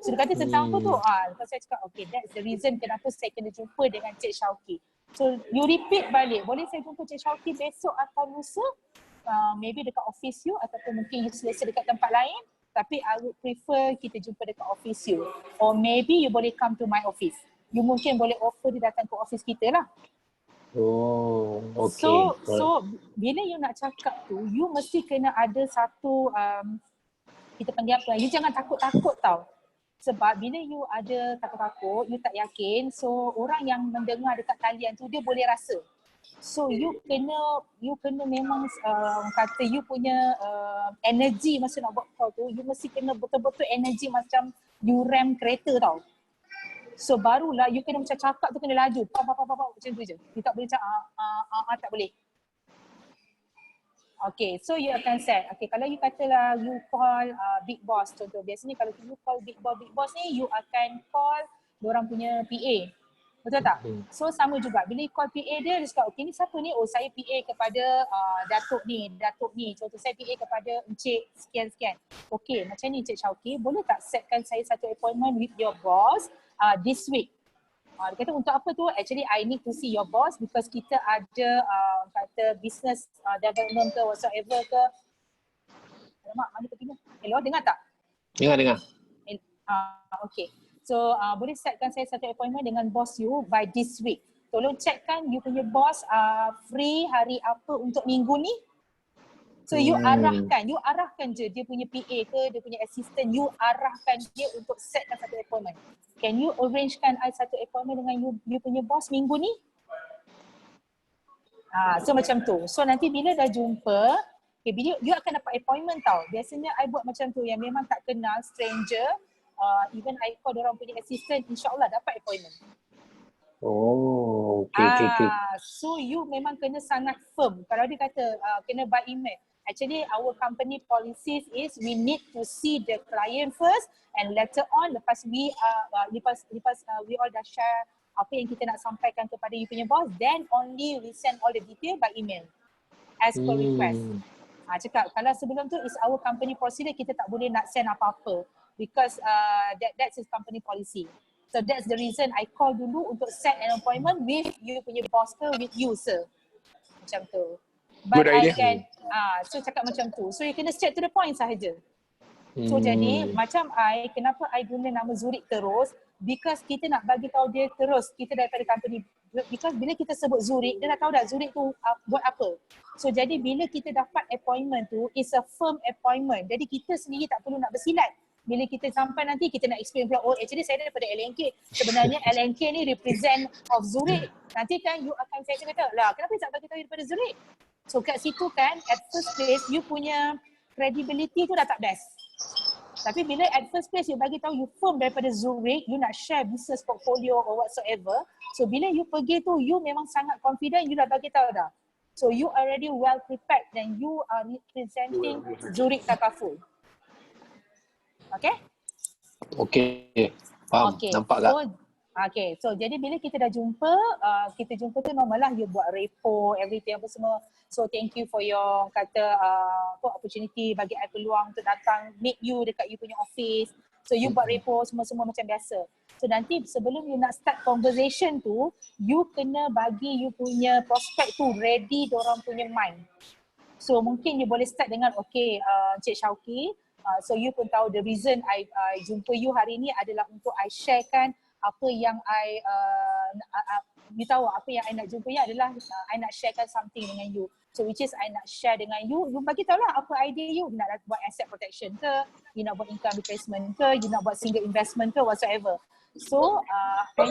So dia kata tentang apa tu? Lepas saya cakap okay, that's the reason kenapa saya kena jumpa dengan Cik Syauki. So you repeat balik, boleh saya jumpa Cik Syauki besok atau lusa? Maybe dekat office you ataupun mungkin you selesa dekat tempat lain. Tapi I would prefer kita jumpa dekat office you. Or maybe you boleh come to my office. You mungkin boleh offer dia datang ke office kita lah. Oh, okay. So bila you nak cakap tu, you mesti kena ada satu kita panggil apa, you jangan takut-takut tau. Sebab bila you ada takut-takut, you tak yakin, so orang yang mendengar dekat talian tu dia boleh rasa. So you kena memang kata you punya energy masa nak buat call tu, you mesti kena betul-betul energy macam you rem kereta tau. So barulah you kena macam cakap tu kena laju, macam tu je. You tak boleh cakap tak boleh. Okay, so you akan set. Okay, kalau you katalah you call big boss contoh. Biasanya kalau you call big boss ni, you akan call diorang punya PA. Betul tak? So sama juga. Bila you call PA dia cakap, okay ni siapa ni? Oh saya PA kepada Datuk ni. Contoh saya PA kepada Encik sekian-sekian. Okay, macam ni Encik Syauqi, boleh tak setkan saya satu appointment with your boss this week? Dia kata untuk apa tu? Actually I need to see your boss because kita ada kata business development ke whatsoever ke. Alamak, mana pergi? Hello, dengar tak? Dengar. Okay. So boleh setkan saya satu appointment dengan boss you by this week. Tolong checkkan you punya boss free hari apa untuk minggu ni. So you arahkan je dia punya PA ke, dia punya assistant, you arahkan dia untuk setkan satu appointment. Can you arrangekan I satu appointment dengan you punya boss minggu ni? So macam tu. So nanti bila dah jumpa, okay, bila you akan dapat appointment tau. Biasanya I buat macam tu yang memang tak kenal, stranger. Even I call diorang punya assistant, insyaAllah dapat appointment. Oh, okay. So you memang kena sangat firm. Kalau dia kata kena by email. Actually our company policies is we need to see the client first and later on lepas we all dah share apa yang kita nak sampaikan kepada you punya boss, then only we send all the detail by email as per request. Cakap kalau sebelum tu is our company procedure, kita tak boleh nak send apa-apa because that's his company policy. So that's the reason I call dulu untuk set an appointment with you punya boss ke with you sir. Macam tu. But Good idea. So cakap macam tu. So you kena straight to the point sahaja. So jadi macam kenapa I guna nama Zurich terus? Because kita nak bagi tahu dia terus kita daripada company. Because bila kita sebut Zurich, dia dah tahu dah Zurich tu buat apa. So jadi bila kita dapat appointment tu, is a firm appointment. Jadi kita sendiri tak perlu nak bersilat. Bila kita sampai nanti kita nak explain pula, oh actually saya daripada LNK. Sebenarnya LNK ni represent of Zurich. Nanti kan you akan saya kata, lah kenapa tak bagi tahu daripada Zurich? So kat situ kan at first place you punya credibility tu dah tak best. Tapi bila at first place you bagi tahu you firm daripada Zurich, you nak share business portfolio or whatsoever. So bila you pergi tu you memang sangat confident, you dah bagi tahu dah. So you already well prepared dan you are representing Zurich Takaful. Okay? Faham. Okay. Nampak tak? Okay, so jadi bila kita dah jumpa, tu normal lah you buat repo, everything apa semua. So thank you for your opportunity bagi I peluang untuk datang meet you dekat you punya office. So you buat repo semua-semua macam biasa. So nanti sebelum you nak start conversation tu, you kena bagi you punya prospect tu ready dorang punya mind. So mungkin you boleh start dengan Encik Syauqi, so you pun tahu the reason I jumpa you hari ni adalah untuk I sharekan apa yang you tahu apa yang I nak jumpa you adalah I nak sharekan something dengan you. So which is I nak share dengan you bagi tahu lah apa idea you nak buat asset protection ke, you nak buat income replacement ke, you nak buat single investment ke, whatsoever. So I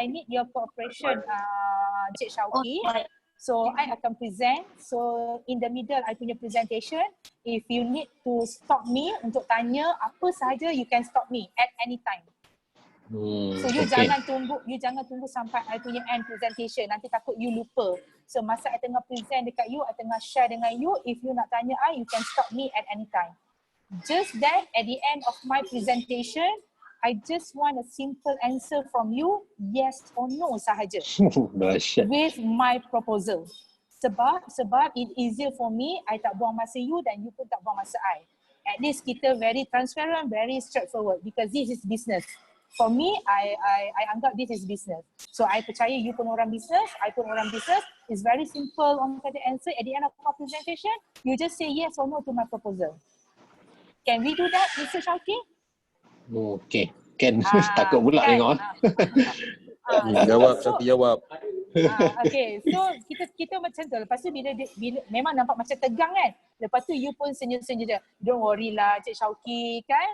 need your cooperation Encik Syauqi. So I akan present. So in the middle I punya presentation, if you need to stop me untuk tanya apa sahaja, you can stop me at any time. So you jangan tunggu sampai I punya end presentation, nanti takut you lupa. So masa I tengah present dekat you, I tengah share dengan you, if you nak tanya I, you can stop me at any time. Just that at the end of my presentation, I just want a simple answer from you, yes or no sahaja. With my proposal. Sebab it easier for me, I tak buang masa you dan you pun tak buang masa I. At least kita very transparent, very straightforward because this is business. For me, I anggap this is business. So I percaya you pun orang business, I pun orang business. It's very simple on the answer. At the end of our presentation, you just say yes or no to my proposal. Can we do that, Mr. Syauqi? Okay, Ken. Takut pula tengok. Jawab, Syauqi jawab. Okay, so kita macam tu. Lepas tu bila memang nampak macam tegang kan. Lepas tu you pun senyum-senyum je. Don't worry lah Cik Syauqi kan.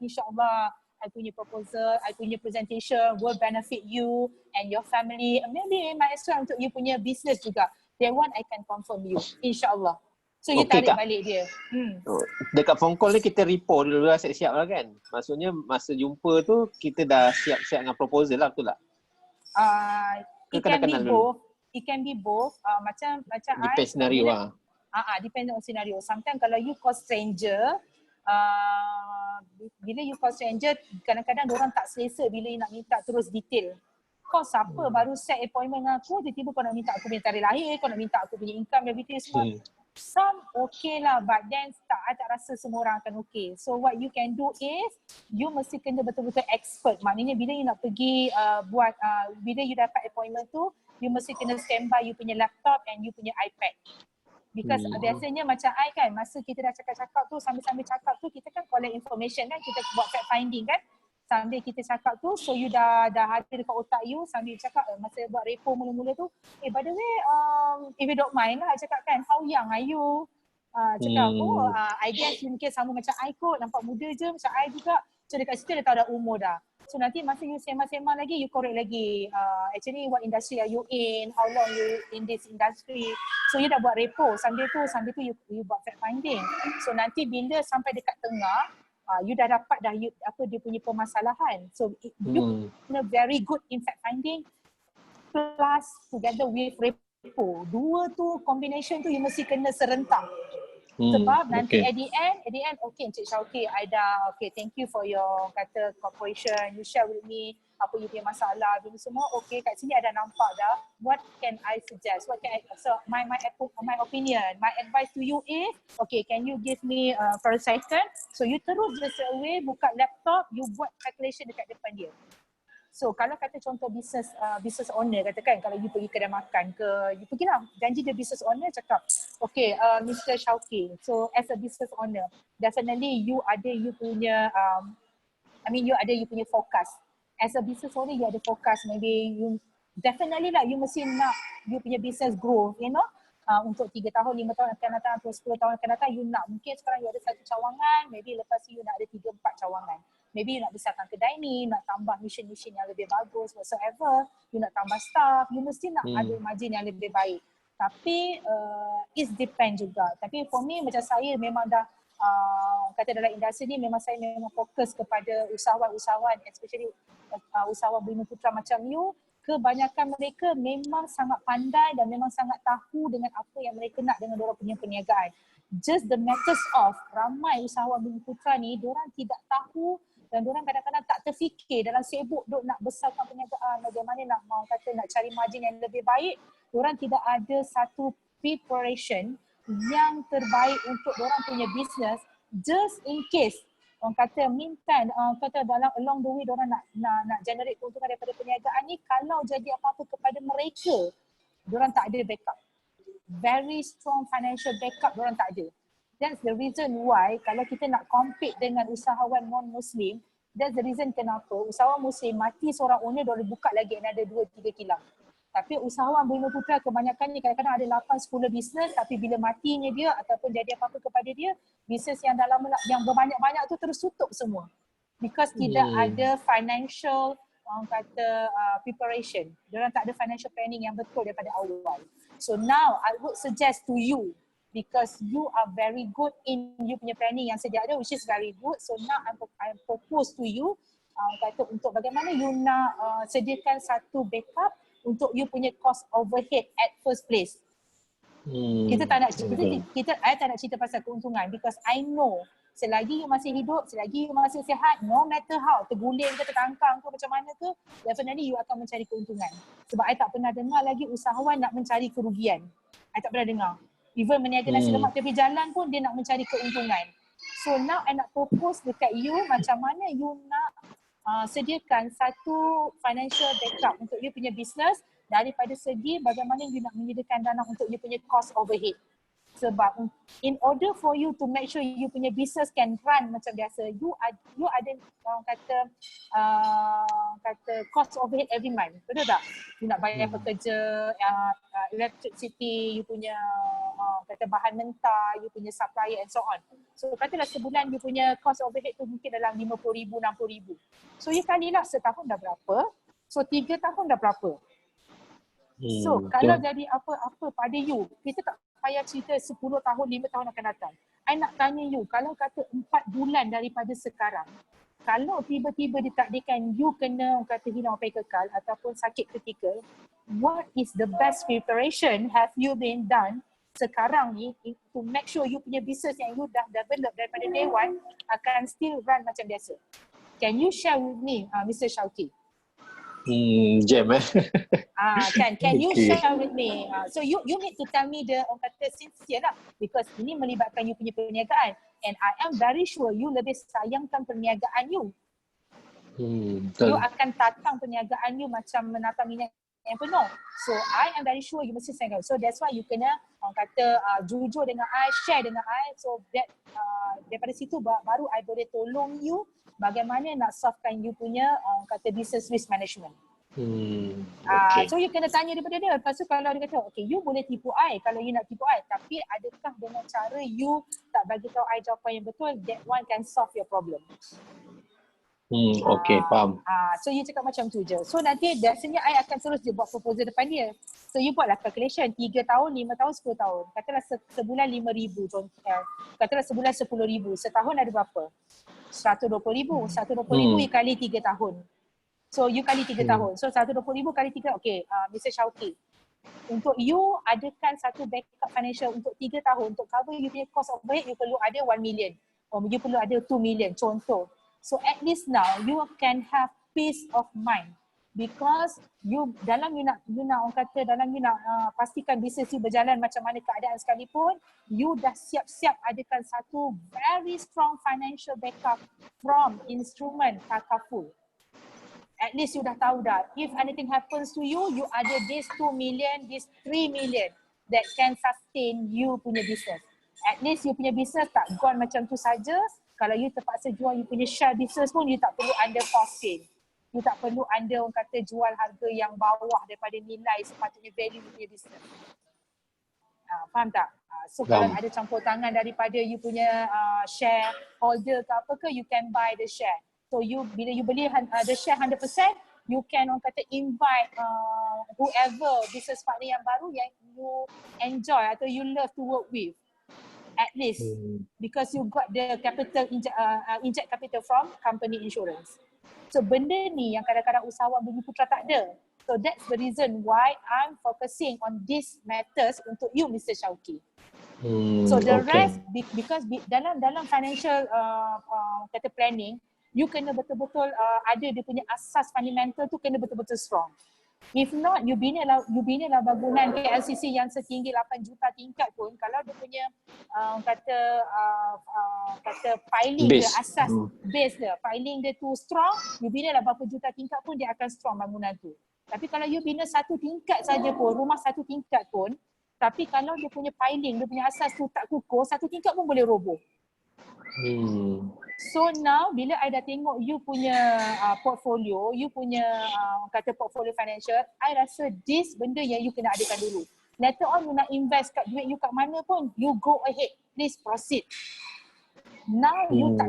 InsyaAllah I punya proposal, I punya presentation will benefit you and your family. Maybe might as well untuk you punya business juga. That one I can confirm you. InsyaAllah. So you tarik balik dia. Dekat phone call ni kita report dulu lah, siap-siap lah kan. Maksudnya masa jumpa tu kita dah siap-siap dengan proposal lah, betul tak? It can be both. It can be both. Macam depend scenario lah. Depend on scenario. Sometimes kalau you call stranger, bila you call stranger, kadang-kadang diorang tak selesa bila you nak minta terus detail. Kau siapa baru set appointment dengan aku, tiba-tiba kau nak minta aku punya tarikh lahir, kau nak minta aku punya income, everything semua. Some okay lah, but then I tak rasa semua orang akan okay. So what you can do is, you mesti kena betul-betul expert. Maknanya bila you nak pergi bila you dapat appointment tu, you mesti kena standby you punya laptop and you punya iPad. Because biasanya macam I kan, masa kita dah cakap-cakap tu, sambil-sambil cakap tu, kita kan collect information kan, kita buat fact finding kan. Sambil kita cakap tu, so you dah ada dekat otak you sambil cakap, masa buat repo mula-mula tu, by the way, if you don't mind lah, cakap kan, how young are you? Cakap, I guess you mungkin sama macam I kot, nampak muda je macam I juga. So dekat situ dia tahu dah umur dah. So nanti masa you sembang-sembang lagi, you correct lagi. Actually what industry are you in? How long you in this industry? So you dah buat repo, sambil tu you buat fact finding. So nanti bila sampai dekat tengah, you dah dapat dah dia punya permasalahan. So you kena very good in fact finding plus together with repo. Dua tu combination tu you mesti kena serentak. Sebab nanti at the end okay Encik Syauqi, I dah thank you for your kata cooperation, you share with me apa you punya masalah dulu semua. Okay, kat sini ada nampak dah, what can I suggest, so my opinion, my advice to you is, okay, can you give me for a second? So you terus just away buka laptop, you buat calculation dekat depan dia. So kalau kata contoh business owner, katakan kalau you pergi kedai makan ke, you pergilah janji the business owner cakap, okay Mr. Syauqi, so as a business owner, definitely you ada you punya you punya forecast. As a business owner, you ada forecast, maybe you definitely lah you mesti nak you punya business grow, you know, untuk 3 tahun, 5 tahun akan datang atau 10 tahun akan datang, you nak, mungkin sekarang you ada 1 cawangan, maybe lepas you nak ada 3-4 cawangan. Maybe you nak besarkan kedai ni, nak tambah mission yang lebih bagus, whatsoever, you nak tambah staff, you mesti nak ada margin yang lebih baik. Tapi it depend juga. Tapi for me macam saya memang dah kata dalam industri ni memang saya memang fokus kepada usahawan-usahawan, especially usahawan Bumiputera macam you. Kebanyakan mereka memang sangat pandai dan memang sangat tahu dengan apa yang mereka nak dengan diorang punya perniagaan. Just the matters of ramai usahawan Bumiputera ni, diorang tidak tahu dan diorang kadang-kadang tak terfikir dalam sibuk duk nak besarkan perniagaan, bagaimana nak cari margin yang lebih baik. Diorang tidak ada satu preparation yang terbaik untuk diorang punya business, just in case orang kata minta, kata dalam along the way diorang nak generate keuntungan daripada perniagaan ni, kalau jadi apa-apa kepada mereka, diorang tak ada backup. Very strong financial backup diorang tak ada. That's the reason why kalau kita nak compete dengan usahawan non-Muslim, that's the reason kenapa usahawan Muslim mati seorang owner, dia boleh buka lagi ada 2-3 kilang. Tapi usahawan Bumiputera kebanyakan ni kadang-kadang ada 8-10 bisnes, tapi bila matinya dia ataupun jadi apa-apa kepada dia, bisnes yang dalam yang berbanyak-banyak tu terus tutup semua. Because tidak ada financial preparation. Diorang tak ada financial planning yang betul daripada awal. So now I would suggest to you, because you are very good in you punya planning yang sedia ada, which is very good. So now I propose to you kata untuk bagaimana you nak sediakan satu backup untuk you punya cost overhead at first place. Kita tak nak I tak nak cerita pasal keuntungan, because I know selagi you masih hidup, selagi you masih sihat, no matter how terguling ke terkangkang ke macam mana ke, definitely you akan mencari keuntungan. Sebab I tak pernah dengar lagi usahawan nak mencari kerugian. I tak pernah dengar. Even meniaga nasi lemak tepi jalan pun dia nak mencari keuntungan. So now I nak propose dekat you macam mana you nak sediakan satu financial backup untuk you punya business, daripada segi bagaimana you nak menyediakan dana untuk you punya cost overhead. Sebab in order for you to make sure you punya business can run macam biasa, you ada orang kata cost overhead every month. Betul tak? You nak bayar pekerja, electricity, you punya kata bahan mentah, you punya supplier and so on. So katalah sebulan you punya cost overhead tu mungkin dalam RM50,000, RM60,000. So you kalilah setahun dah berapa? So 3 tahun dah berapa? So kalau jadi apa-apa pada you, kita tak payah cerita 10 tahun, 5 tahun akan datang. I nak tanya you, kalau kata 4 bulan daripada sekarang, kalau tiba-tiba ditakdirkan you kena kata hilang sampai kekal ataupun sakit kritikal, what is the best preparation have you been done sekarang ni to make sure you punya business yang you dah develop daripada day one akan still run macam biasa? Can you share with me, Mr. Shauki? Jam Can you share with me? So you need to tell me the orang kata sincere lah, because ini melibatkan you punya perniagaan and I am very sure you lebih sayangkan perniagaan you. You akan tatang perniagaan you macam menatang minyak yang penuh. So I am very sure you mesti sayangkan. So that's why you kena orang kata jujur dengan I, share dengan I, so that daripada situ baru I boleh tolong you bagaimana nak solvekan you punya kata business risk management. Okay. So you kena tanya daripada dia. Lepas tu kalau dia kata, okay, you boleh tipu I kalau you nak tipu I, tapi adakah dengan cara you tak bagi tahu I jawapan yang betul, that one can solve your problem. Okay, faham. So you cakap macam tu je. So nanti biasanya I akan terus dia buat proposal depan dia. So you buatlah calculation 3 tahun, 5 tahun, 10 tahun. Katalah sebulan 5,000 contohnya. Katalah sebulan 10,000. Setahun ada berapa? 120,000. 120,000 you kali 3 tahun. So you kali 3 tahun. So 120,000 kali 3. Okay, Mr. Shauki. Untuk you adakan satu backup financial untuk 3 tahun untuk cover you punya cost overhead, you perlu ada 1 million. Or you perlu ada 2 million contoh. So at least now you can have peace of mind because you nak orang kata dalam you nak pastikan bisnes you berjalan macam mana keadaan sekalipun, you dah siap-siap adakan satu very strong financial backup from instrument takaful. At least you dah tahu dah, if anything happens to you, you ada this 2 million, this 3 million that can sustain you punya business. At least you punya business tak gone macam tu saja. Kalau you terpaksa jual you punya share business pun, you tak perlu under force sale. You tak perlu under orang kata jual harga yang bawah daripada nilai sepatutnya value you punya business. Faham tak? So kalau ada campur tangan daripada you punya share holder ke apa ke, you can buy the share. So you bila you beli the share 100%, you can orang kata invite whoever business partner yang baru yang you enjoy atau you love to work with. At least because you got the capital inject capital from company insurance. So benda ni yang kadang-kadang usahawan Bumi Putra tak ada. So that's the reason why I'm focusing on these matters untuk you, Mr. Shauki. So the rest because dalam financial kata planning, you kena betul-betul ada dia punya asas fundamental tu kena betul-betul strong. If not, you bina lah bangunan KLCC yang setinggi 8 juta tingkat pun, kalau dia punya kata piling dia, asas base dia, piling dia tu strong, you bina lah berapa juta tingkat pun dia akan strong bangunan tu. Tapi kalau you bina satu tingkat saja pun, rumah satu tingkat pun, tapi kalau dia punya piling, dia punya asas tu tak kukuh, satu tingkat pun boleh roboh. So now bila I dah tengok you punya portfolio, you punya kata portfolio financial, I rasa this benda yang you kena adakan dulu. Later on you nak invest kat duit you kat mana pun, you go ahead, please proceed. Now you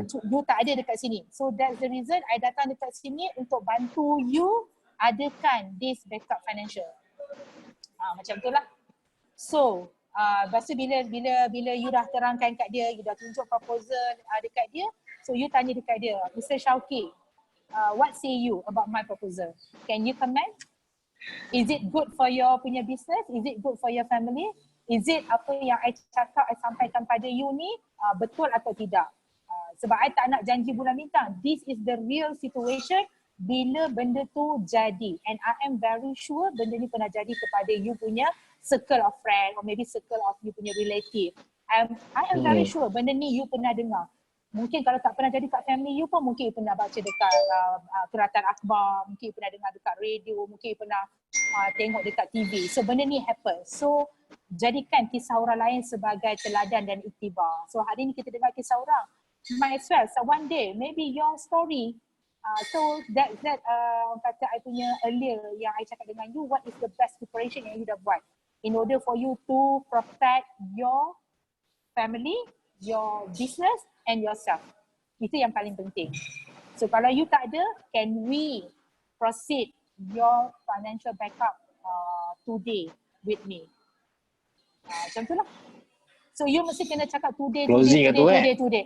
tak ada dekat sini. So that's the reason I datang dekat sini untuk bantu you adakan this backup financial. Macam tu lah. So lepas tu bila you dah terangkan kat dia, you dah tunjuk proposal dekat dia, so you tanya dekat dia, Mr. Shauki, what say you about my proposal? Can you comment? Is it good for your punya business? Is it good for your family? Is it apa yang I cakap, I sampaikan pada you ni betul atau tidak? Sebab I tak nak janji bulan bintang. This is the real situation bila benda tu jadi. And I am very sure benda ni pernah jadi kepada you punya circle of friend or maybe circle of you punya relative. I am very sure benda ni you pernah dengar. Mungkin kalau tak pernah jadi kat family you pun mungkin you pernah baca dekat keratan akhbar, mungkin you pernah dengar dekat radio, mungkin you pernah tengok dekat TV. So benda ni happen. So jadikan kisah orang lain sebagai teladan dan iktibar. So hari ni kita dengar kisah orang. Might as well. So one day maybe your story. So that kata I punya earlier yang I cakap dengan you, what is the best preparation yang you dah buat in order for you to protect your family, your business and yourself. Itu yang paling penting. So kalau you tak ada, can we proceed your financial backup today with me? Macam tu lah. So you mesti kena cakap today.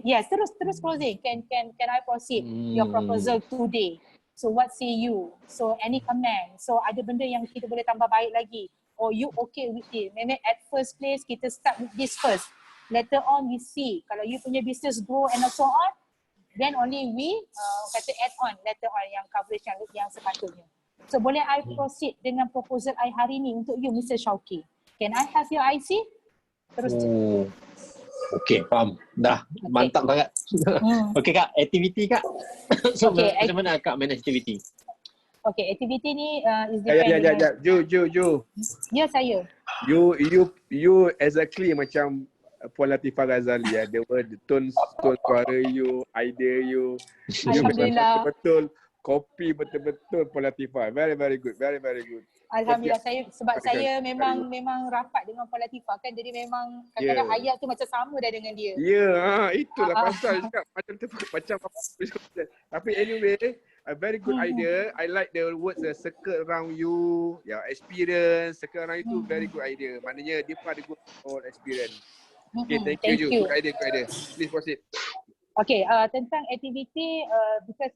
Yes, terus closing. Can I proceed your proposal today? So what say you? So any comment? So ada benda yang kita boleh tambah baik lagi? Or you okay with it? Maybe at first place kita start with this first. Later on we see kalau you punya business grow and so on, then only we kata add on later on yang coverage yang sepatutnya. So boleh I proceed dengan proposal I hari ni untuk you Mr. Shauki? Can I have your IC? Terus Okay, faham. Dah, mantap sangat. Okay Kak, aktiviti Kak. So macam mana Kak manage aktiviti? Okay, aktiviti ni is depend. Ju. Ya, saya. You exactly macam Puan Latifah Ghazali ya. The tone suara you, idea you. Alhamdulillah. Betul. Copy betul-betul Puan Latifah. Very good. Very good. Alhamdulillah, saya memang rapat dengan Puan Latifah kan, jadi memang kadang-kadang ayat tu macam sama dah dengan dia. Itulah pasal cakap macam apa. Tapi anyway, a very good idea. I like the words circle around you, your experience, circle around you tu very good idea. Maknanya dia pun ada good experience. Okay, thank you. Good idea. Please proceed. Okay, tentang aktiviti, because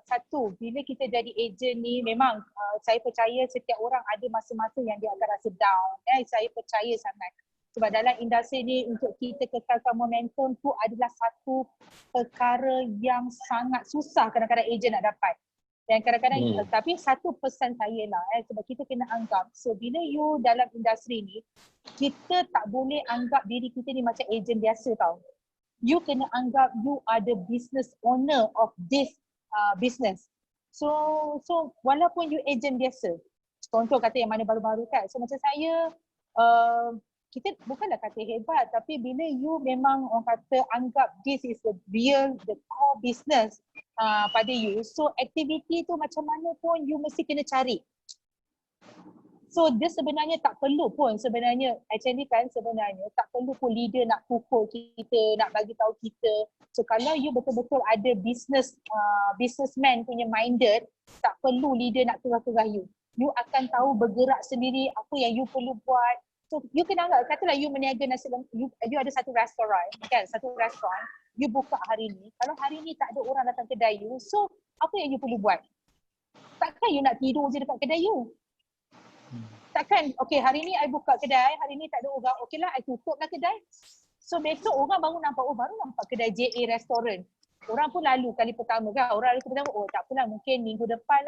satu, bila kita jadi agent ni memang saya percaya setiap orang ada masa-masa yang dia akan rasa down. Saya percaya sangat. Sebab dalam industri ni untuk kita kekalkan momentum tu adalah satu perkara yang sangat susah kadang-kadang agent nak dapat. Dan kadang-kadang, tapi satu pesan saya lah, sebab kita kena anggap, so bila you dalam industri ni, kita tak boleh anggap diri kita ni macam agent biasa tau. You kena anggap you are the business owner of this business. So walaupun you agent biasa, contoh kata yang mana baru-baru kan, so macam saya, kita bukanlah kata hebat, tapi bila you memang orang kata anggap this is the core business pada you, so aktiviti tu macam mana pun you mesti kena cari. So dia sebenarnya tak perlu pun sebenarnya tak perlu pun leader nak pukul kita, nak bagi tahu kita. So kalau you betul-betul ada businessman punya minded, tak perlu leader nak kerah-kerah you. You akan tahu bergerak sendiri apa yang you perlu buat. So you kena anggap, katalah you meniaga nasi lemak, you ada satu restoran kan, you buka hari ni. Kalau hari ni tak ada orang datang kedai you, so apa yang you perlu buat? Takkan you nak tidur je dekat kedai you? Takkan, okay hari ni I buka kedai, hari ni tak ada orang, okay lah I tutup lah kedai. So besok orang baru nampak kedai JA Restaurant. Orang pun lalu kali pertama kan, tak apalah mungkin minggu depan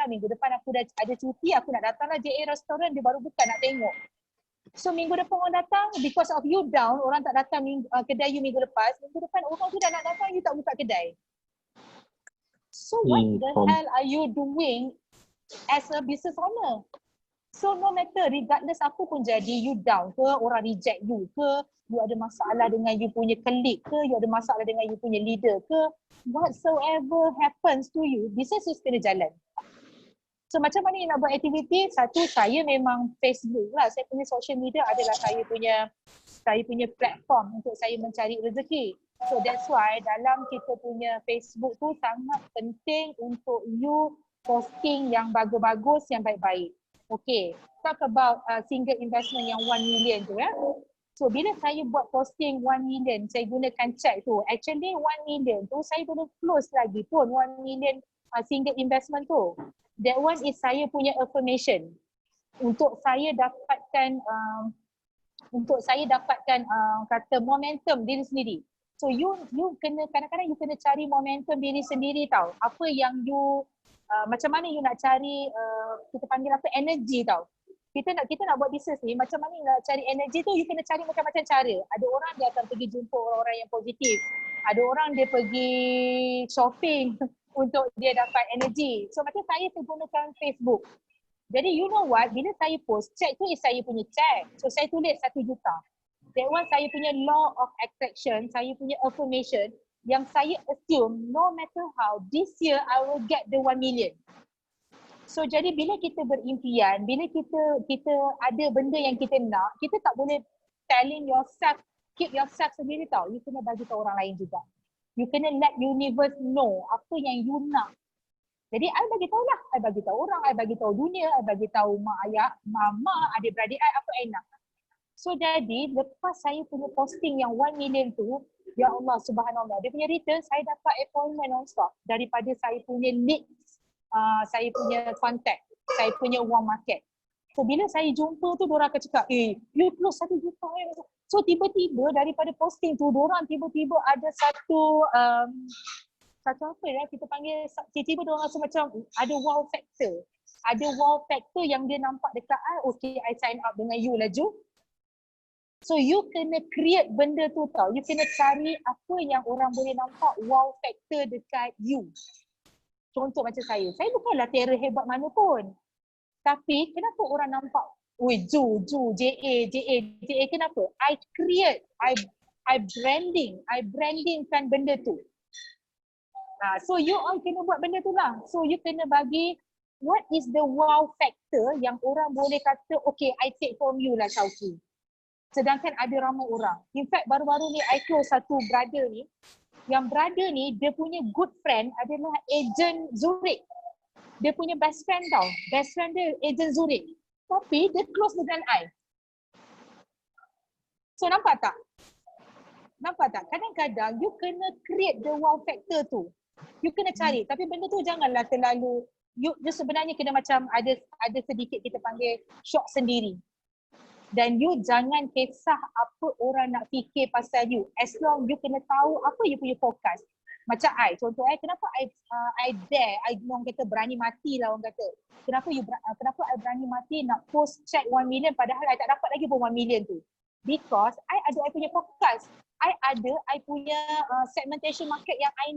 aku dah ada cuti, aku nak datang lah JA Restaurant, dia baru buka nak tengok. So minggu depan orang datang, because of you down, orang tak datang kedai you minggu depan orang tu dah nak datang, you tak buka kedai. So what the hell are you doing as a business owner? So no matter, regardless apa pun jadi, you down ke, orang reject you ke, you ada masalah dengan you punya colleague ke, you ada masalah dengan you punya leader ke, whatsoever happens to you, business is kena jalan. So macam mana you nak buat aktiviti? Satu, saya memang Facebook lah, saya punya social media adalah saya punya platform untuk saya mencari rezeki. So that's why dalam kita punya Facebook tu sangat penting untuk you posting yang bagus-bagus, yang baik-baik. Okay, talk about single investment yang 1 million tu ya. So bila saya buat posting 1 million, saya gunakan check tu. Actually 1 million tu saya boleh close lagi pun 1 million single investment tu. That one is saya punya affirmation. Untuk saya dapatkan kata momentum diri sendiri. So you kena, kadang-kadang you kena cari momentum diri sendiri tau. Apa yang you macam mana you nak cari kita panggil apa, energy tau. Kita nak buat bisnes ni, macam mana nak cari energy tu, you kena cari macam-macam cara. Ada orang dia akan pergi jumpa orang-orang yang positif. Ada orang dia pergi shopping untuk dia dapat energy. So macam saya gunakan Facebook. Jadi you know what, bila saya post, check tu is saya punya check. So saya tulis 1 juta. That one saya punya law of attraction, saya punya affirmation yang saya assume no matter how, this year I will get the 1 million. So jadi bila kita berimpian, bila kita ada benda yang kita nak, kita tak boleh telling yourself, keep yourself sendiri tau. You kena bagi tahu orang lain juga. You kena let universe know apa yang you nak. Jadi I bagi tahu lah, I bagi tahu orang, I bagi tahu dunia, I bagi tahu mak ayah, mama, adik-beradik I apa I nak. So jadi lepas saya punya posting yang 1 million tu, ya Allah subhanallah, dia punya return saya dapat appointment non-stop daripada saya punya leads, saya punya contact, saya punya warm market. So bila saya jumpa tu diorang akan cakap, you close 1 juta. So tiba-tiba daripada posting tu, diorang tiba-tiba ada satu apa ya, kita panggil, tiba-tiba diorang rasa macam ada wow factor. Ada wow factor yang dia nampak dekat I, okay I sign up dengan you lah Ju. So you kena create benda tu tau. You kena cari apa yang orang boleh nampak wow factor dekat you. Contoh macam saya bukanlah terror hebat mana pun. Tapi kenapa orang nampak, Ju, JA, kenapa? I create, I brandingkan benda tu. So you all kena buat benda tu lah. So you kena bagi what is the wow factor yang orang boleh kata, okay I take from you lah Syauqi. Sedangkan ada ramai orang. In fact baru-baru ni I close satu brother ni. Yang brother ni dia punya good friend adalah agent Zurich. Dia punya best friend tau. Best friend dia agent Zurich. Tapi dia close dengan I. So nampak tak? Kadang-kadang you kena create the wow factor tu. You kena cari. Tapi benda tu janganlah terlalu, you sebenarnya kena macam ada sedikit kita panggil shock sendiri. Dan you jangan kisah apa orang nak fikir pasal you. As long you kena tahu apa you punya fokus. Macam I, contoh kenapa I dare, orang kata berani mati lah orang kata. Kenapa I berani mati nak post check 1 million padahal I tak dapat lagi pun 1 million tu. Because I punya fokus. I punya segmentation market yang I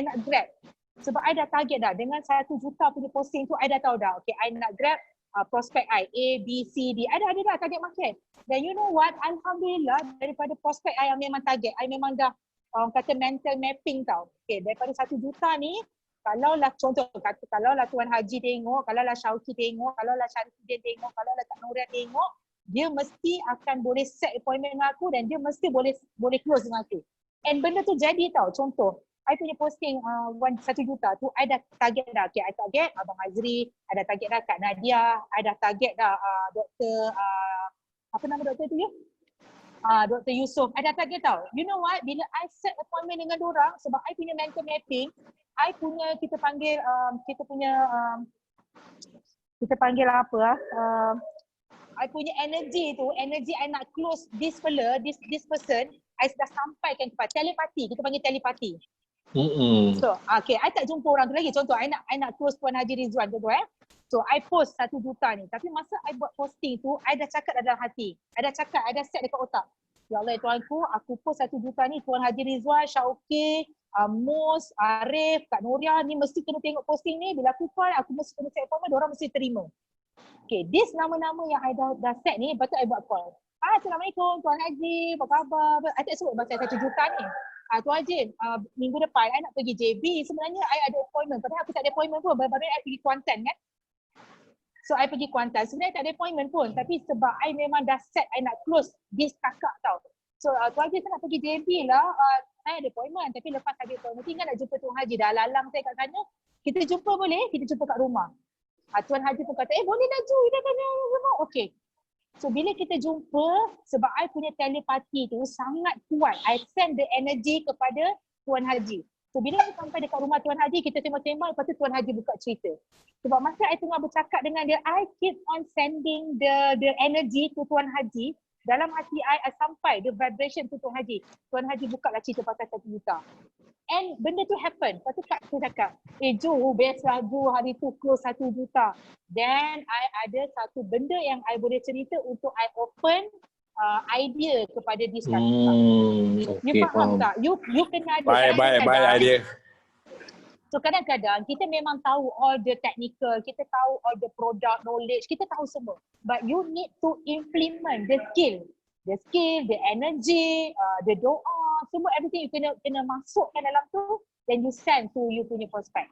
nak grab. Sebab I dah target dah. Dengan 1 juta punya posting tu, I dah tahu dah. Okay, I nak grab prospek I, A, B, C, D. I dah ada dah target market. Dan you know what? Alhamdulillah daripada prospek I yang memang target, I memang dah kata mental mapping tau. Okay, daripada 1 juta ni, kalau lah contoh kata, kalau lah Tuan Haji tengok, kalau lah Syauqi tengok, kalau lah Syarifudin tengok, kalau lah Kak Nuria tengok, dia mesti akan boleh set appointment dengan aku dan dia mesti boleh close dengan aku. And benda tu jadi tau. Contoh, I punya posting 1 juta tu, I dah target dah. Okay, I target Abang Azri, I dah target dah Kak Nadia, I dah target dah Doktor, apa nama doktor tu ya? Dr. Yusof, I dah target tau. You know what, bila I set appointment dengan diorang, sebab I punya mental mapping, I punya, kita panggil I punya energy tu, energy I nak close this fella, this person, I dah sampaikan kepada telepati, kita panggil telepati. So, okay, I tak jumpa orang tu lagi. Contoh, I nak close Tuan Haji Rizwan tu So, I post 1 juta ni. Tapi masa I buat posting tu, I dah cakap dalam hati. I dah set dekat otak. Ya Allah, Tuanku, aku post 1 juta ni, Tuan Haji Rizwan, Syauqi, Mus, Arif, Kak Nuria ni mesti kena tengok posting ni. Bila aku call, aku mesti kena set appointment, diorang mesti terima. Okay, this nama-nama yang I dah set ni, lepas tu I buat call. Assalamualaikum, Tuan Haji, apa khabar? I tak sebut pasal 1 juta ni. Tuan Haji, minggu depan I nak pergi JB. Sebenarnya I ada appointment. Padahal aku tak ada appointment pun. Baru-baru I pergi Kuantan kan. So I pergi Kuantan. Sebenarnya tak ada appointment pun. Tapi sebab I memang dah set I nak close this kakak tau. So Tuan Haji saya nak pergi JB lah. Saya ada appointment. Tapi lepas ada appointment tinggal nak jumpa Tuan Haji. Dah lalang saya kat sana. Kita jumpa boleh? Kita jumpa kat rumah. Tuan Haji pun kata, boleh dah Ju. Dah tanya rumah. Okay. So bila kita jumpa, sebab I punya telepati tu sangat kuat. I send the energy kepada Tuan Haji. So bila kita sampai dekat rumah Tuan Haji, kita tembak-tembak, lepas tu Tuan Haji buka cerita. Sebab masa I tengah bercakap dengan dia, I keep on sending the energy to Tuan Haji. Dalam hati I sampai the vibration to Tuan Haji. Tuan Haji buka lah cerita pasal 1 juta. And benda tu happen. Lepas tu Kak tu cakap, Ju, best lah Ju, hari tu close 1 juta. Then I ada satu benda yang I boleh cerita untuk I open idea kepada discussion. You Okay, faham faham. tak? You kena ada. Baik Kadang-kadang- idea. So kadang-kadang kita memang tahu all the technical, kita tahu all the product knowledge, kita tahu semua. But you need to implement the skill, the energy, the doa, semua everything you kena masukkan dalam tu, then you send to you punya prospect.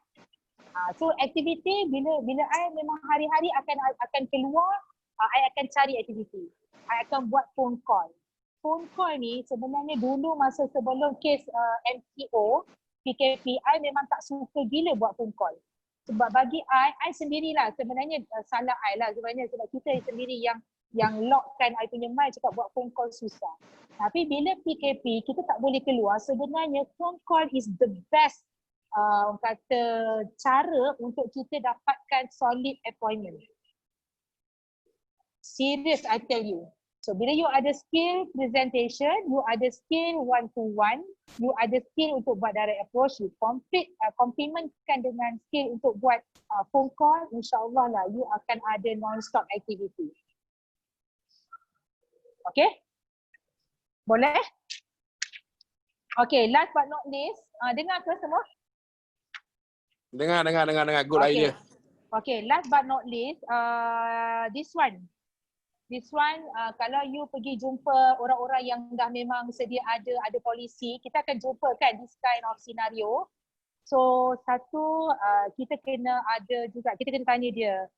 So aktiviti bila I memang hari-hari akan keluar, I akan cari aktiviti. I akan buat phone call. Phone call ni sebenarnya dulu masa sebelum kes MTO, PKP, I memang tak suka gila buat phone call. Sebab bagi I sendirilah sebenarnya salah I lah sebenarnya sebab kita sendiri yang lockkan I punya mind cakap buat phone call susah. Tapi bila PKP kita tak boleh keluar, sebenarnya phone call is the best kata cara untuk kita dapatkan solid appointment. Serious I tell you. So bila you ada skill presentation, you ada skill one-to-one, you ada skill untuk buat direct approach, you complementkan dengan skill untuk buat phone call, insyaAllah lah you akan ada non-stop activity. Okay? Boleh? Okay, last but not least, dengar ke semua? Dengar. Good idea. Okay, last but not least, this one, kalau you pergi jumpa orang-orang yang dah memang sedia ada polisi, kita akan jumpa kan this kind of scenario. So satu, kita kena tanya dia,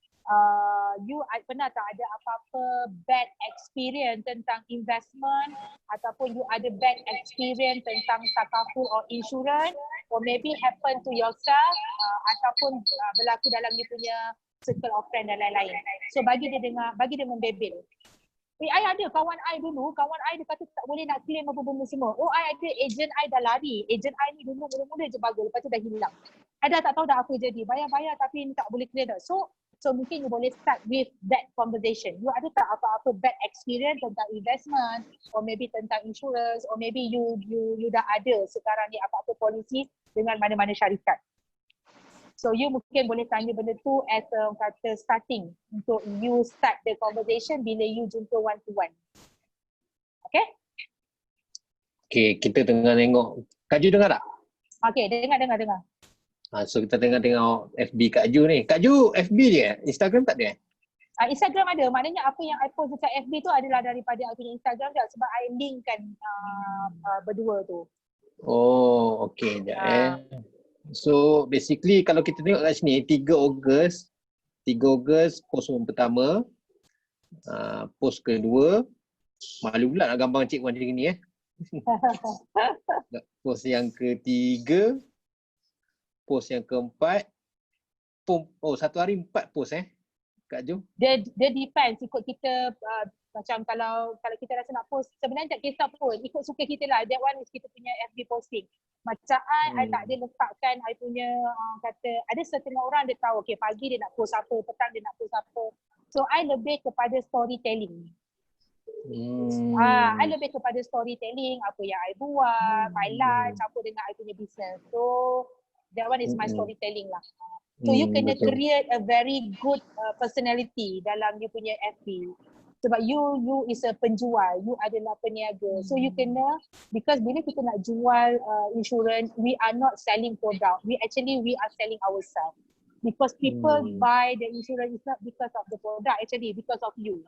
you pernah tak ada apa-apa bad experience tentang investment ataupun you ada bad experience tentang takaful or insurance or maybe happen to yourself ataupun berlaku dalam you punya circle of friend dan lain-lain. So bagi dia membebel. I ada kawan I dia kata tak boleh nak claim apa benda semua. Oh, I ada agent I dah lari. Agent I ni dulu mula-mula je bagus, lepas tu dah hilang. I dah tak tahu dah apa jadi. Bayar tapi ni tak boleh claim dah. So mungkin you boleh start with that conversation. You ada tak apa-apa bad experience tentang investment or maybe tentang insurance or maybe you dah ada sekarang ni apa-apa polisi dengan mana-mana syarikat. So you mungkin boleh tanya benda tu as kata starting untuk you start the conversation bila you jumpa one to one. Okay? Okay, kita tengah tengok. Kak Ju dengar tak? Okay, dengar. So kita tengah tengok FB Kak Ju ni. Kak Ju FB dia? Instagram tak ada? Instagram ada. Maknanya apa yang I post dekat FB tu adalah daripada I punya Instagram je sebab I linkkan berdua tu. Oh, okay. So basically kalau kita tengok kat sini 3 Ogos post yang pertama, post kedua, malu pula nak gambar Cik Wan macam ni post yang ketiga, post yang keempat, satu hari 4 post Kak Ju. Dia depends ikut kita macam kalau kita rasa nak post sebenarnya tak kisah pun, ikut suka kita lah. That one is kita punya FB posting. Macam I tak ada letakkan I punya kata ada setengah orang dia tahu okay pagi dia nak post apa, petang dia nak post apa. So I lebih kepada storytelling. I lebih kepada storytelling, apa yang I buat, my life, apa dengan I punya business. So that one is my storytelling lah. So you kena create a very good personality dalam you punya FB. Sebab you is a penjual, you adalah peniaga. So you kena, because bila kita nak jual insurance, we are not selling product. We are selling ourselves. Because people buy the insurance is not because of the product, actually because of you.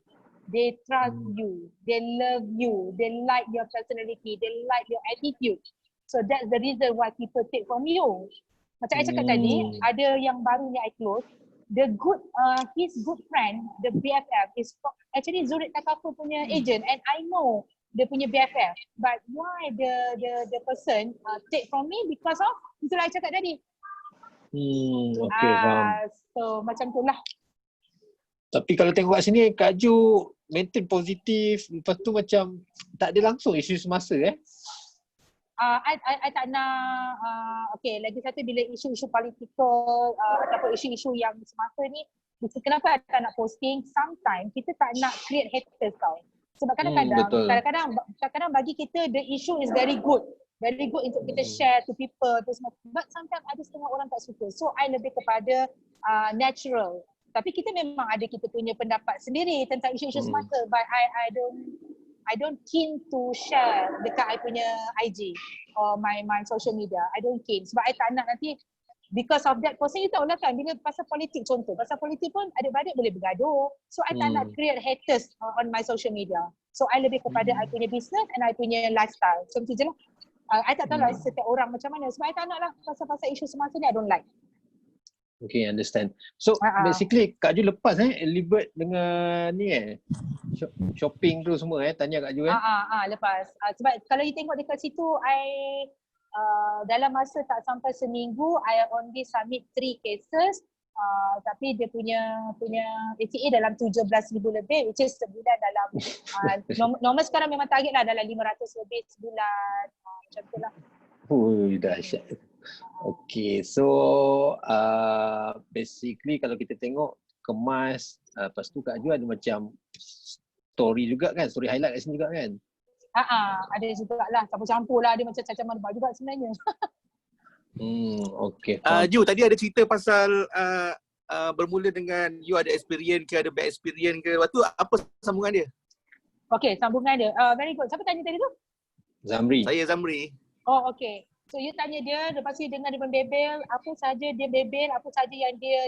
They trust you, they love you, they like your personality, they like your attitude. So that's the reason why people take from you. Macam I cakap tadi, ada yang baru ni I close, his good friend, the BFF is actually Zurich Takaful punya agent and I know dia punya BFF. But why the person take from me because of itulah I cakap tadi. Okay, faham. So macam tu lah. Tapi kalau tengok kat sini Kak Ju maintain positif, lepas tu macam tak ada langsung isu semasa I tak nak okay, lagi satu bila isu-isu politikal ataupun isu-isu yang semasa ni, kenapa I tak nak posting? Sometimes kita tak nak create haters tau. Sebab kadang-kadang bagi kita the issue is very good untuk kita share to people tu semua. But sometimes ada setengah orang tak suka. So I lebih kepada natural. Tapi kita memang ada kita punya pendapat sendiri tentang isu-isu semasa. But I don't keen to share dekat I punya IG or my social media. I don't keen sebab I tak nak nanti because of that person, you tahu lah kan, bila pasal politik contoh, pasal politik pun adik-beradik boleh bergaduh. So I tak nak create haters on my social media. So I lebih kepada I punya business and I punya lifestyle. Macam tu je lah. I tak tahu lah setiap orang macam mana sebab I tak nak lah pasal-pasal isu semasa ni I don't like. Okay, understand. So basically Kak Ju lepas Libert dengan ni shopping tu semua tanya Kak Ju lepas. Sebab kalau you tengok dekat situ dalam masa tak sampai seminggu I only submit 3 cases tapi dia punya ATA dalam 17,000 lebih which is sebulan dalam normal sekarang memang target lah dalam 500 lebih sebulan macam tu lah. Dahsyat. Okay, so basically kalau kita tengok kemas lepas tu Kak Ju ada macam story juga kan, story highlight kat sini juga kan? Ada juga lah, campur-campur lah, ada macam cacaman debat juga sebenarnya. Okay. Ju, tadi ada cerita pasal bermula dengan you ada experience ke, ada bad experience ke, lepas tu apa sambungan dia? Okay, sambungan dia. Very good. Siapa tanya tadi tu? Zamri. Saya Zamri. Oh, okay. So you tanya dia, lepas tu dengar dia membebel, apa saja dia bebel, apa saja yang dia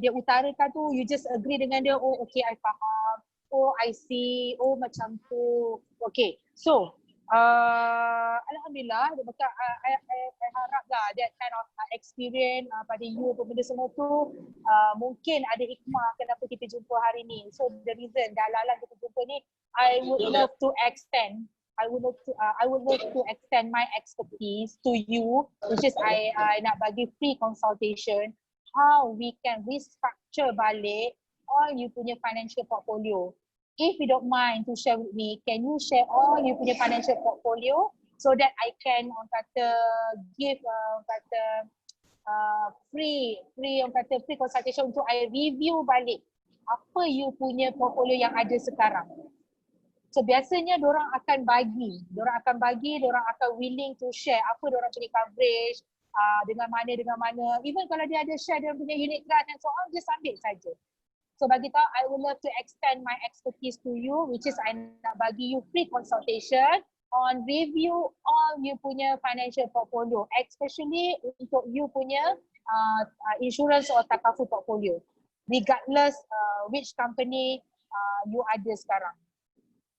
utarakan tu, you just agree dengan dia, oh okay I faham. Oh I see, oh macam tu. Okay, so Alhamdulillah, I harap lah that kind of experience pada you benda semua tu mungkin ada hikmah kenapa kita jumpa hari ni. So the reason dalalan kita jumpa ni, I would love to extend my expertise to you, which is I nak bagi free consultation how we can restructure balik all you punya financial portfolio. If you don't mind to share with me, can you share all you punya financial portfolio so that I can give free consultation untuk I review balik apa you punya portfolio yang ada sekarang. So biasanya diorang akan bagi, diorang akan willing to share apa diorang punya coverage, dengan mana. Even kalau dia ada share dia punya unit trust and so on, just ambil saja. So bagi tahu, I would love to extend my expertise to you, which is I nak bagi you free consultation on review all you punya financial portfolio, especially untuk you punya insurance or takaful portfolio, regardless which company you ada sekarang.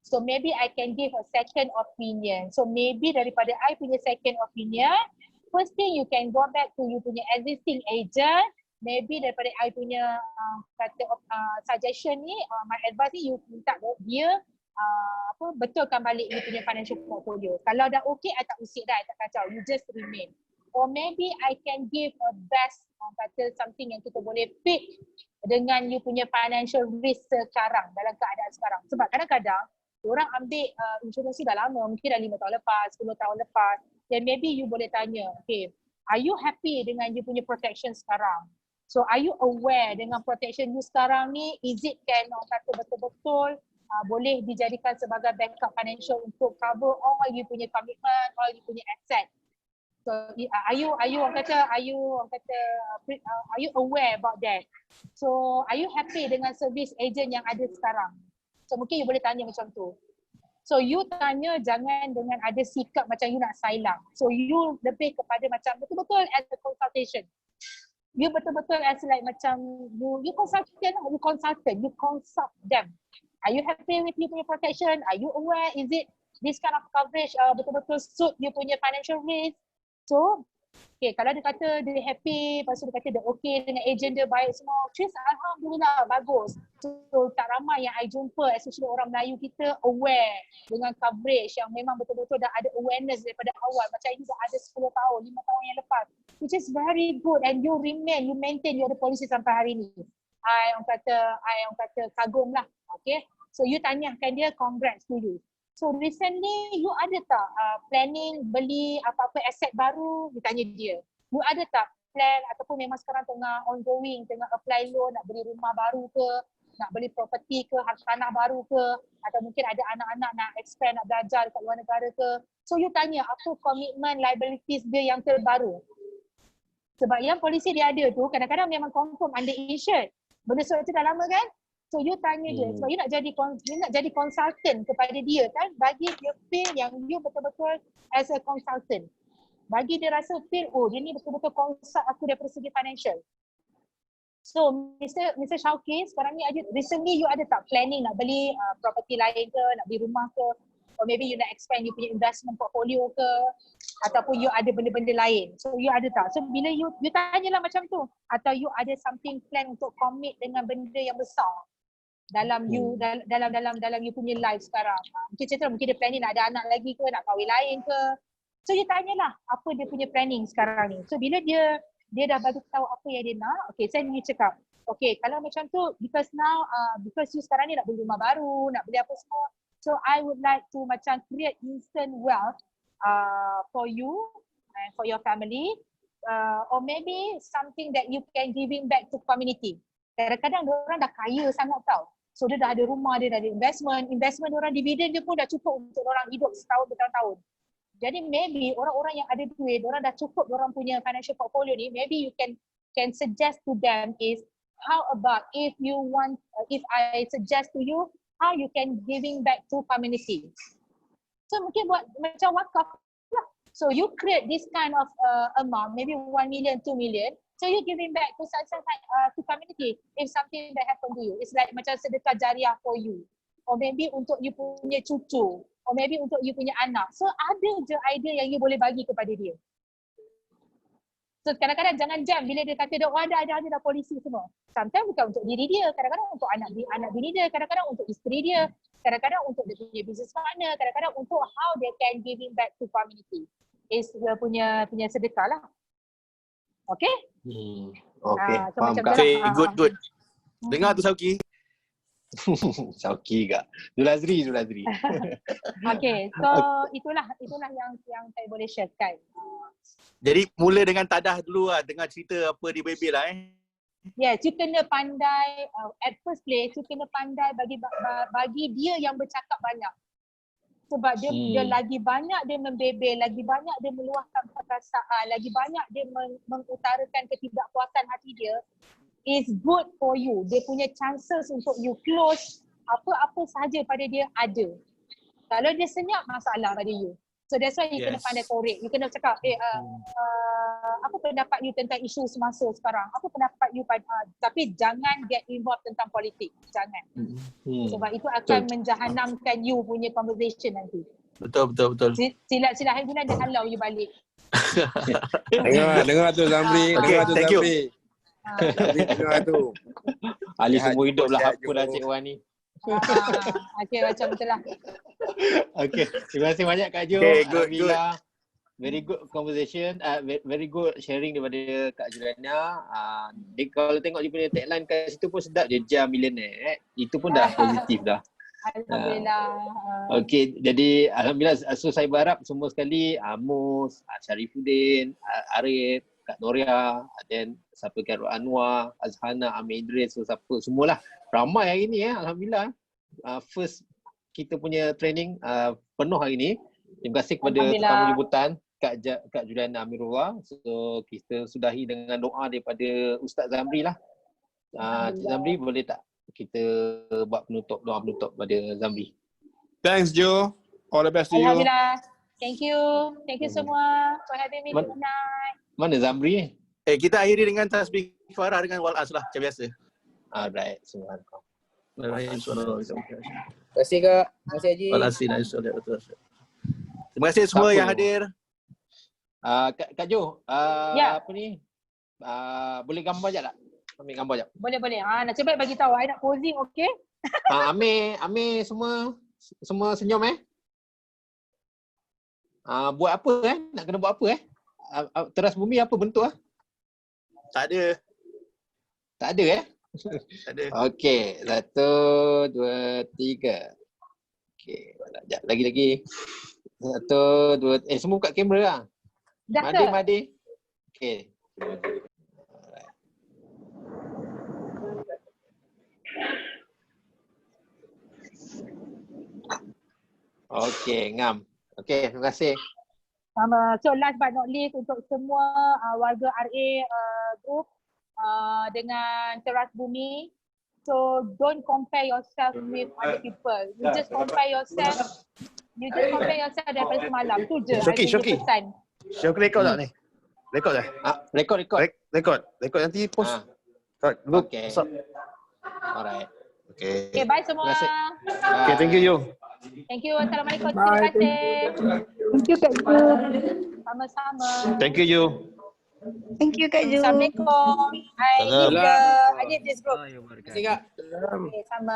So maybe I can give a second opinion. So maybe daripada I punya second opinion, first thing you can go back to you punya existing agent. Maybe daripada I punya suggestion ni, my advice ni, you minta dia betulkan balik you punya financial portfolio. Kalau dah okay, I tak usik dah, I tak kacau. You just remain. Or maybe I can give a best something yang kita boleh pick dengan you punya financial risk sekarang, dalam keadaan sekarang. Sebab kadang-kadang orang ambil insurans dah lama, mungkin dah 5 tahun lepas, 10 tahun lepas. Then maybe you boleh tanya, okay, are you happy dengan you punya protection sekarang? So are you aware dengan protection you sekarang ni, is it can betul-betul boleh dijadikan sebagai backup financial untuk cover all you punya commitment, all you punya asset? So are you aware about that? So are you happy dengan service agent yang ada sekarang? So mungkin you boleh tanya macam tu. So you tanya jangan dengan ada sikap macam you nak silang. So you lebih kepada macam betul-betul as a consultation. You betul-betul as like macam you consult them. Are you happy with you punya protection? Are you aware? Is it this kind of coverage betul-betul suit you punya financial risk? So okay, kalau dia kata dia happy, lepas tu dia kata dia okay dengan agent dia baik semua, just Alhamdulillah, bagus. So tak ramai yang I jumpa, especially orang Melayu kita aware dengan coverage yang memang betul-betul dah ada awareness daripada awal. Macam ini dah ada 10 tahun, 5 tahun yang lepas. Which is very good and you maintain your policy sampai hari ni. I kata kagum lah, okay. So you tanyakan dia, congrats to you. So recently you ada tak planning beli apa-apa aset baru? You tanya dia. You ada tak plan ataupun memang sekarang tengah ongoing, tengah apply loan, nak beli rumah baru ke, nak beli property ke, harta tanah baru ke, atau mungkin ada anak-anak nak expand, nak belajar dekat luar negara ke. So you tanya apa komitmen liabilities dia yang terbaru. Sebab yang polisi dia ada tu kadang-kadang memang confirm under insured. Benda tu dah lama kan? So you tanya dia sebab you nak jadi consultant kepada dia kan, bagi dia feel yang you betul-betul as a consultant. Bagi dia rasa feel dia ni betul-betul consult aku daripada segi financial. So Mr. Shauki, sekarang ni recently you ada tak planning nak beli property lain ke, nak beli rumah ke, or maybe you nak expand you punya investment portfolio ke, ataupun you ada benda-benda lain. So you ada tak? So bila you tanyalah macam tu, atau you ada something plan untuk commit dengan benda yang besar dalam you dalam you punya life sekarang. Mungkin dia planning nak ada anak lagi ke, nak kahwin lain ke. So you tanyalah apa dia punya planning sekarang ni. So bila dia dah bagi tahu apa yang dia nak, okay, saya ni cakap, okay, kalau macam tu because now because you sekarang ni nak beli rumah baru, nak beli apa semua, so I would like to macam create instant wealth for you and for your family, or maybe something that you can giving back to community. Kadang-kadang orang dah kaya sangat tau. So dia dah ada rumah, dia dah ada investment orang dividen dia pun dah cukup untuk orang hidup setahun bertahun-tahun. Jadi maybe orang-orang yang ada duit, orang dah cukup orang punya financial portfolio ni, maybe you can suggest to them is how about if I suggest to you how you can giving back to community. So mungkin buat macam wakaf lah. So you create this kind of amount, maybe 1 million, 2 million. So you giving back to to community if something that happen to you. It's like macam sedekah jariah for you. Or maybe untuk you punya cucu. Or maybe untuk you punya anak. So ada je idea yang you boleh bagi kepada dia. So kadang-kadang jangan jam bila dia kata dia ada polisi semua. Sometimes bukan untuk diri dia, kadang-kadang untuk anak bini dia, kadang-kadang untuk isteri dia, kadang-kadang untuk dia punya business partner, kadang-kadang untuk how they can giving back to community. Is dia punya sedekah lah. Okay? Okay, So faham macam Kak. tu lah. Okay, good. Dengar tu Sauki. Sauki Kak. Zulazri. Okay, so itulah yang saya boleh sharekan. Jadi mula dengan tadah dulu lah, dengar cerita apa di Bebel lah Yes, you kena pandai, at first place, you kena pandai bagi dia yang bercakap banyak. Sebab dia lagi banyak dia membebel, lagi banyak dia meluahkan perasaan, lagi banyak dia mengutarakan ketidakpuasan hati dia, is good for you. Dia punya chances untuk you close apa-apa sahaja pada dia ada. Kalau dia senyap, masalah pada you. So that's why you kena pandai korek. You kena cakap, apa pendapat you tentang isu semasa sekarang? Apa pendapat you tapi jangan get involved tentang politik. Jangan. Sebab itu akan menjahanamkan you punya conversation nanti. Betul. Silat-silat hari bulan dia halau you balik. Dengar tu Zamri. Okay, thank you. Zamri dengar tu. Ali semua hidup lah apa dah Cik Wan ni. Okay, macam itulah. Okay, terima kasih banyak Kak Jo. Okay, good. Very good conversation, very good sharing daripada Kak Juliana. Dia kalau tengok dia punya tagline kat situ pun sedap, dia jam millionaire. Itu pun dah positif dah. Alhamdulillah. Okay, jadi Alhamdulillah. So saya berharap semua sekali, Amos, Syarifuddin, Arif, Kak Noria, dan siapa Karul Anwar, Azhana, Amir Idris, so siapa semualah. Ramai hari ni Alhamdulillah. First kita punya training penuh hari ni. Terima kasih kepada tetamu jemputan Kak Juliana Amirullah. So kita sudahi dengan doa daripada Ustaz Zamri lah. Cik Zamri boleh tak kita buat doa penutup pada Zamri? Thanks Jo. All the best to you. Alhamdulillah. Thank you semua for having me tonight. Mana Zamri? Kita akhiri dengan tasbih kifarah dengan wal-as lah macam biasa. Alright, Bismillahirrahmanirrahim. Terima kasih Kak. Terima kasih Haji. Terima kasih semua yang hadir. Kak Jo, Ya. apa ni? Boleh gambar jap tak? Ambil gambar jap. Boleh. Nak cepat bagi tahu. I nak posing, okay? Amir semua senyum buat apa Nak kena buat apa teras bumi apa bentuk Tak ada. Tak ada Tak ada. Okey, 1 2 3. Okey, sekejap lagi. 1 2 semua buka kamera lah. Dah ke? Madi. Okey. Okey, ngam. Okey, terima kasih. Sama. So last but not least untuk semua warga RA group dengan Teras Bumi, So don't compare yourself with other people. You just compare yourself daripada semalam. Tu je I punya pesan. Syok rekod tak ni? Rekod dah? Rekod. Rekod nanti post. Kat group. Okay. Alright. Okay. Okay, bye semua. Terima kasih. Okay, thank you, Yu. Thank you. Assalamualaikum. Terima kasih. Thank you Kak Ju. Sama-sama. Thank you, Yu. Thank you Kak Ju. Assalamualaikum. Hai Salam. Nidra. Adit this group. Terima kasih Kak. Okay, sama.